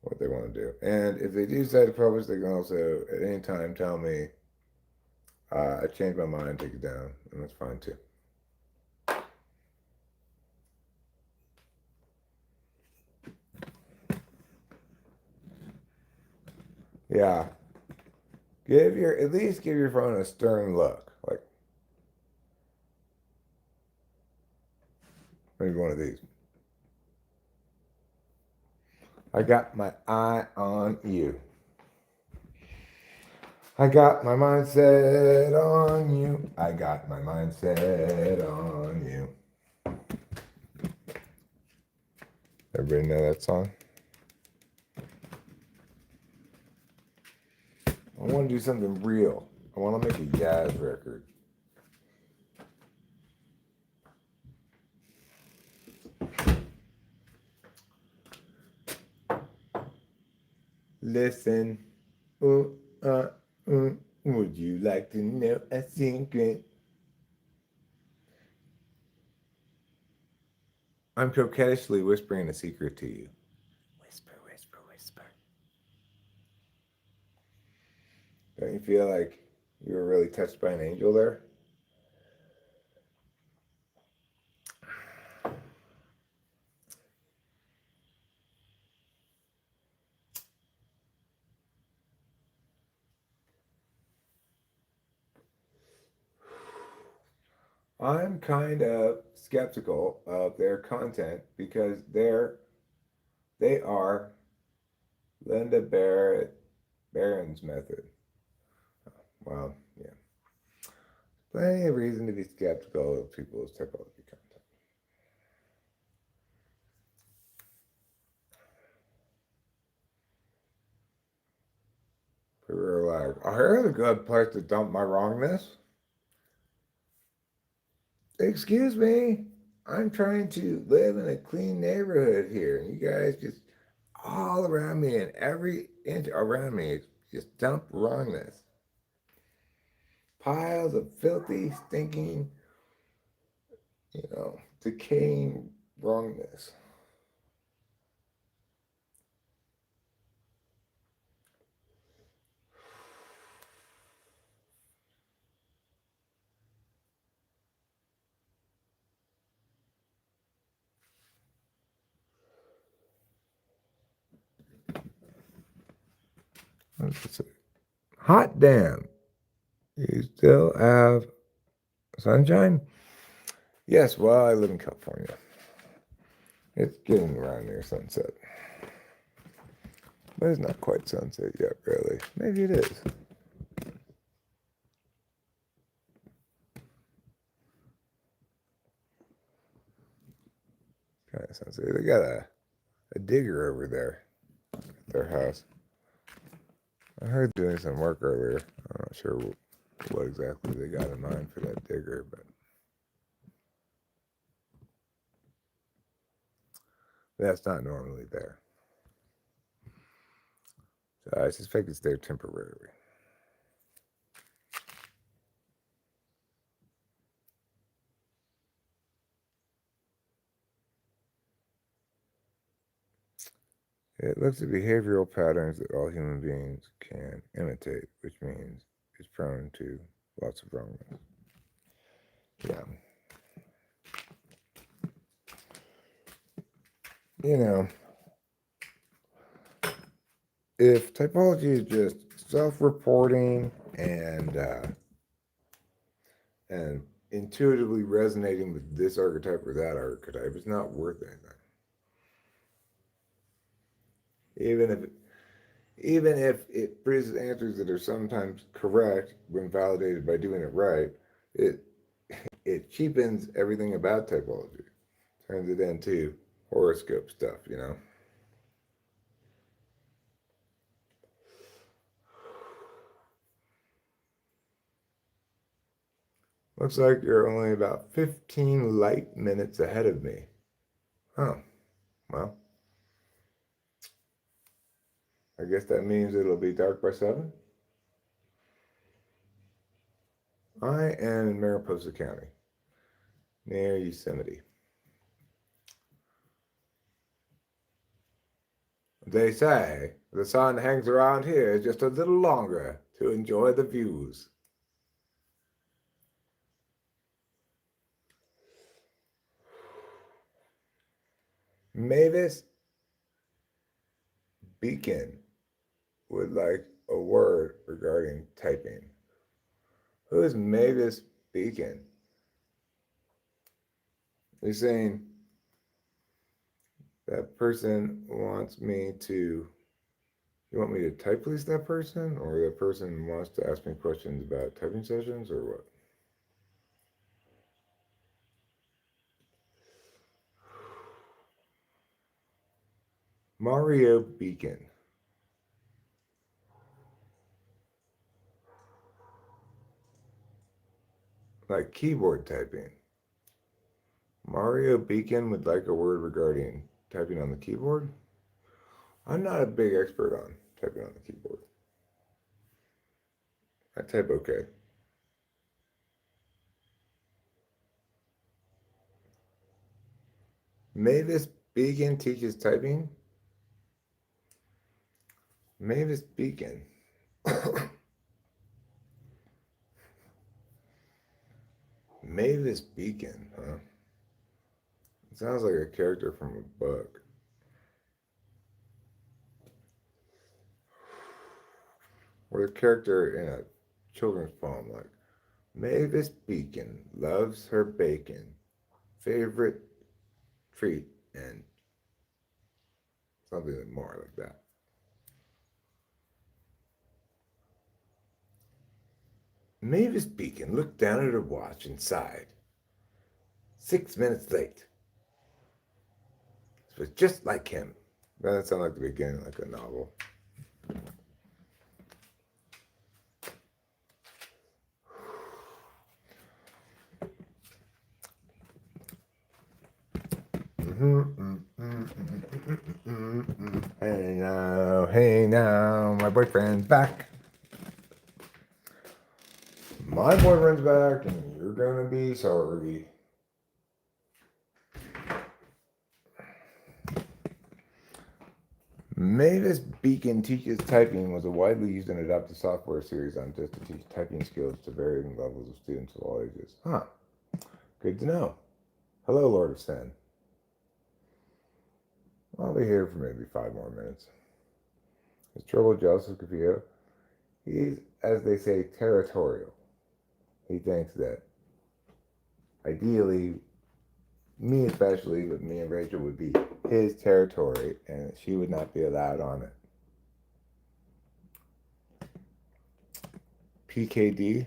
what they want to do. And if they do decide to publish, they can also at any time tell me, I changed my mind, take it down, and that's fine too. Yeah. At least give your phone a stern look. Like maybe one of these. I got my eye on you. I got my mindset on you. I got my mindset on you. Everybody know that song? I want to do something real. I want to make a jazz record. Listen. Ooh, would you like to know a secret? I'm coquettishly whispering a secret to you. Whisper, whisper, whisper. Don't you feel like you were really touched by an angel there? I'm kind of skeptical of their content because they are Linda Barron's method. Well, yeah. Plenty of reason to be skeptical of people's typology content. People are like, oh, here's a good place to dump my wrongness. Excuse me, I'm trying to live in a clean neighborhood here, and you guys just all around me and every inch around me just dump wrongness. Piles of filthy, stinking, decaying wrongness. Hot damn. You still have sunshine? Yes, well, I live in California. It's getting around near sunset. But it's not quite sunset yet, really. Maybe it is. Kind of sunset. They got a digger over there at their house. I heard doing some work earlier. I'm not sure what exactly they got in mind for that digger, but that's not normally there. So I suspect it's there temporarily. It looks at behavioral patterns that all human beings can imitate, which means it's prone to lots of wrongness. Yeah. If typology is just self-reporting and intuitively resonating with this archetype or that archetype, it's not worth anything. Even if it produces answers that are sometimes correct when validated by doing it right, it it cheapens everything about typology, turns it into horoscope stuff, you know. Looks like you're only about 15 light minutes ahead of me. Oh, well, I guess that means it'll be dark by 7. I am in Mariposa County, near Yosemite. They say the sun hangs around here just a little longer to enjoy the views. Mavis Beacon would like a word regarding typing. Who is Mavis Beacon? They're saying that person wants me to. You want me to type police that person? Or that person wants to ask me questions about typing sessions, or what? Mario Beacon. Like keyboard typing. Mario Beacon would like a word regarding typing on the keyboard. I'm not a big expert on typing on the keyboard. I type okay. Mavis Beacon teaches typing. Mavis Beacon. Mavis Beacon, huh? It sounds like a character from a book. Or a character in a children's poem like Mavis Beacon loves her bacon. Favorite treat and something more like that. Mavis Beacon looked down at her watch and sighed. 6 minutes late. It was just like him. That sounds like the beginning, like a novel. Hey now, my boyfriend's back. My boyfriend's back, and you're gonna be sorry. Mavis Beacon Teaches Typing was a widely used and adopted software series on just to teach typing skills to varying levels of students of all ages. Huh. Good to know. Hello, Lord of Sin. I'll be here for maybe 5 more minutes. Is Trouble jealous of Capito? He's, as they say, territorial. He thinks that ideally, me especially, but me and Rachel would be his territory and she would not be allowed on it. PKD?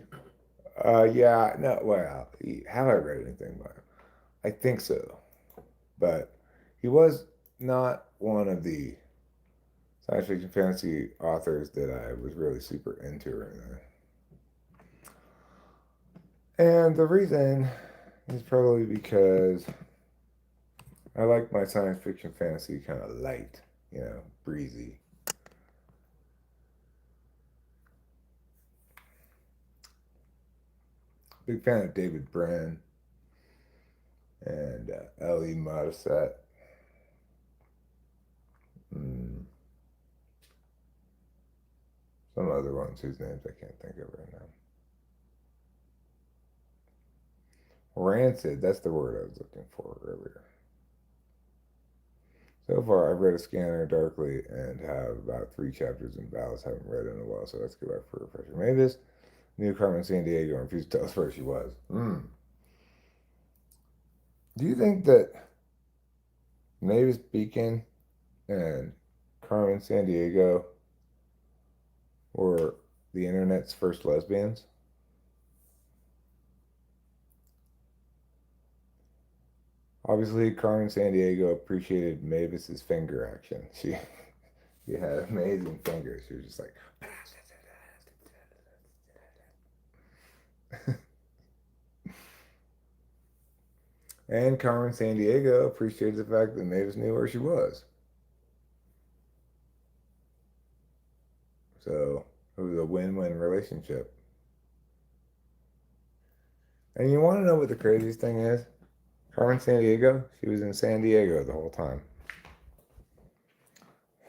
Yeah, no, well, have I read anything by him? I think so. But he was not one of the science fiction fantasy authors that I was really super into or anything. And the reason is probably because I like my science fiction fantasy kind of light, you know, breezy. Big fan of David Brin and L.E. Modisette. Some other ones whose names I can't think of right now. Rancid, that's the word I was looking for earlier. So far, I've read A Scanner Darkly and have about 3 chapters in Valis. Haven't read it in a while, so let's go back for a refresher. Maybe this new Carmen San Diego refused to tell us where she was. Do you think that Mavis Beacon and Carmen Sandiego were the internet's first lesbians? Obviously, Carmen Sandiego appreciated Mavis's finger action. She had amazing fingers. She was just like. And Carmen Sandiego appreciated the fact that Mavis knew where she was. So it was a win-win relationship. And you want to know what the craziest thing is? Carmen Sandiego, she was in San Diego the whole time.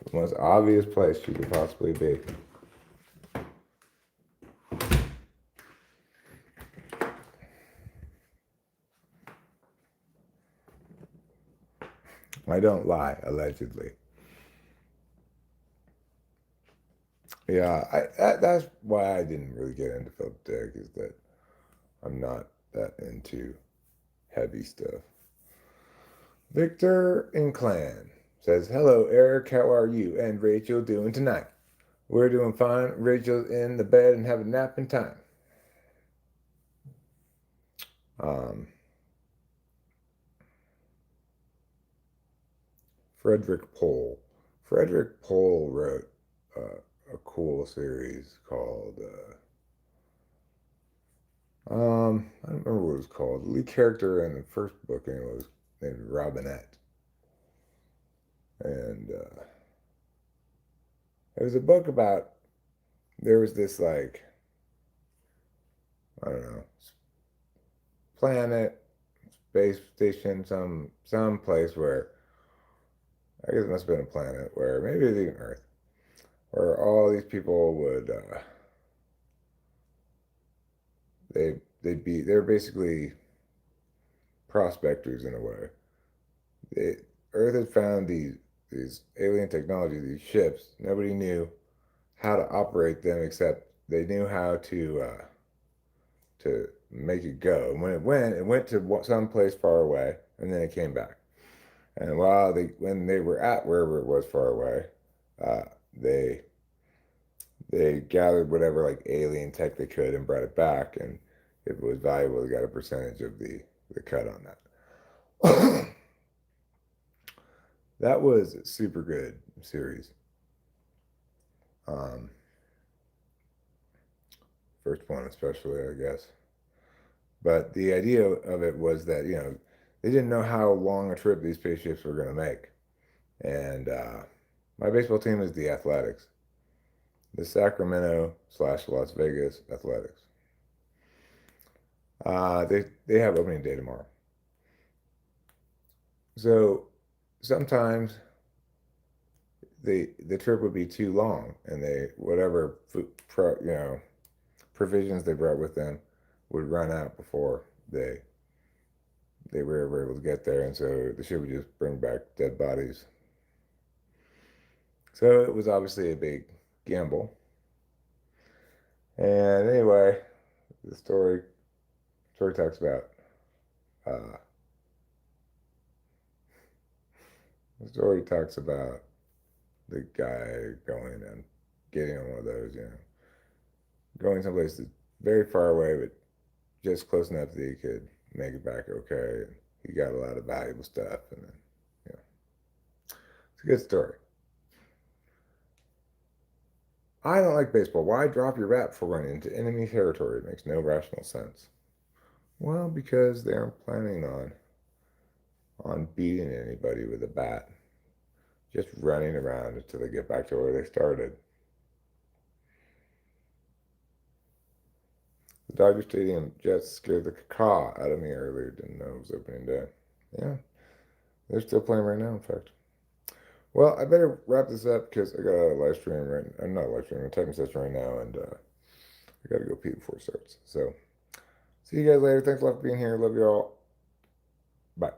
The most obvious place she could possibly be. I don't lie, allegedly. Yeah, that's why I didn't really get into Philip Dick, is that I'm not that into heavy stuff. Victor in Clan says, hello, Eric, how are you and Rachel doing tonight? We're doing fine. Rachel's in the bed and having napping time. Frederick Pohl. Frederick Pohl wrote a cool series called, I don't remember what it was called. The lead character in the first book anyway was named Robinette. And it was a book about, there was this like, I don't know, planet, space station, some place where, I guess it must have been a planet, where maybe it was even Earth, where all these people would, they're basically prospectors in a way. Earth had found these alien technology, these ships. Nobody knew how to operate them except they knew how to make it go. And when it went to some place far away, and then it came back. And when they were at wherever it was far away, uh, they gathered whatever like alien tech they could and brought it back. And if it was valuable, they got a percentage of the cut on that. That was a super good series. First one especially, I guess. But the idea of it was that, they didn't know how long a trip these spaceships were going to make. And my baseball team is the Athletics, the Sacramento/Las Vegas Athletics. They have opening day tomorrow. So sometimes the trip would be too long, and whatever provisions they brought with them would run out before they were ever able to get there, and so the ship would just bring back dead bodies. So it was obviously a big gamble. And anyway, the story talks about the guy going and getting on one of those, going someplace that's very far away, but just close enough that he could make it back okay. And he got a lot of valuable stuff, and then, it's a good story. I don't like baseball. Why drop your bat before running into enemy territory? It makes no rational sense. Well, because they aren't planning on beating anybody with a bat. Just running around until they get back to where they started. The Dodger Stadium Jets scared the caca out of me earlier. Didn't know it was opening day. Yeah, they're still playing right now, in fact. Well, I better wrap this up because I got a live stream I'm not a live stream, a typing session right now, and I got to go pee before it starts. So, see you guys later. Thanks a lot for being here. Love you all. Bye.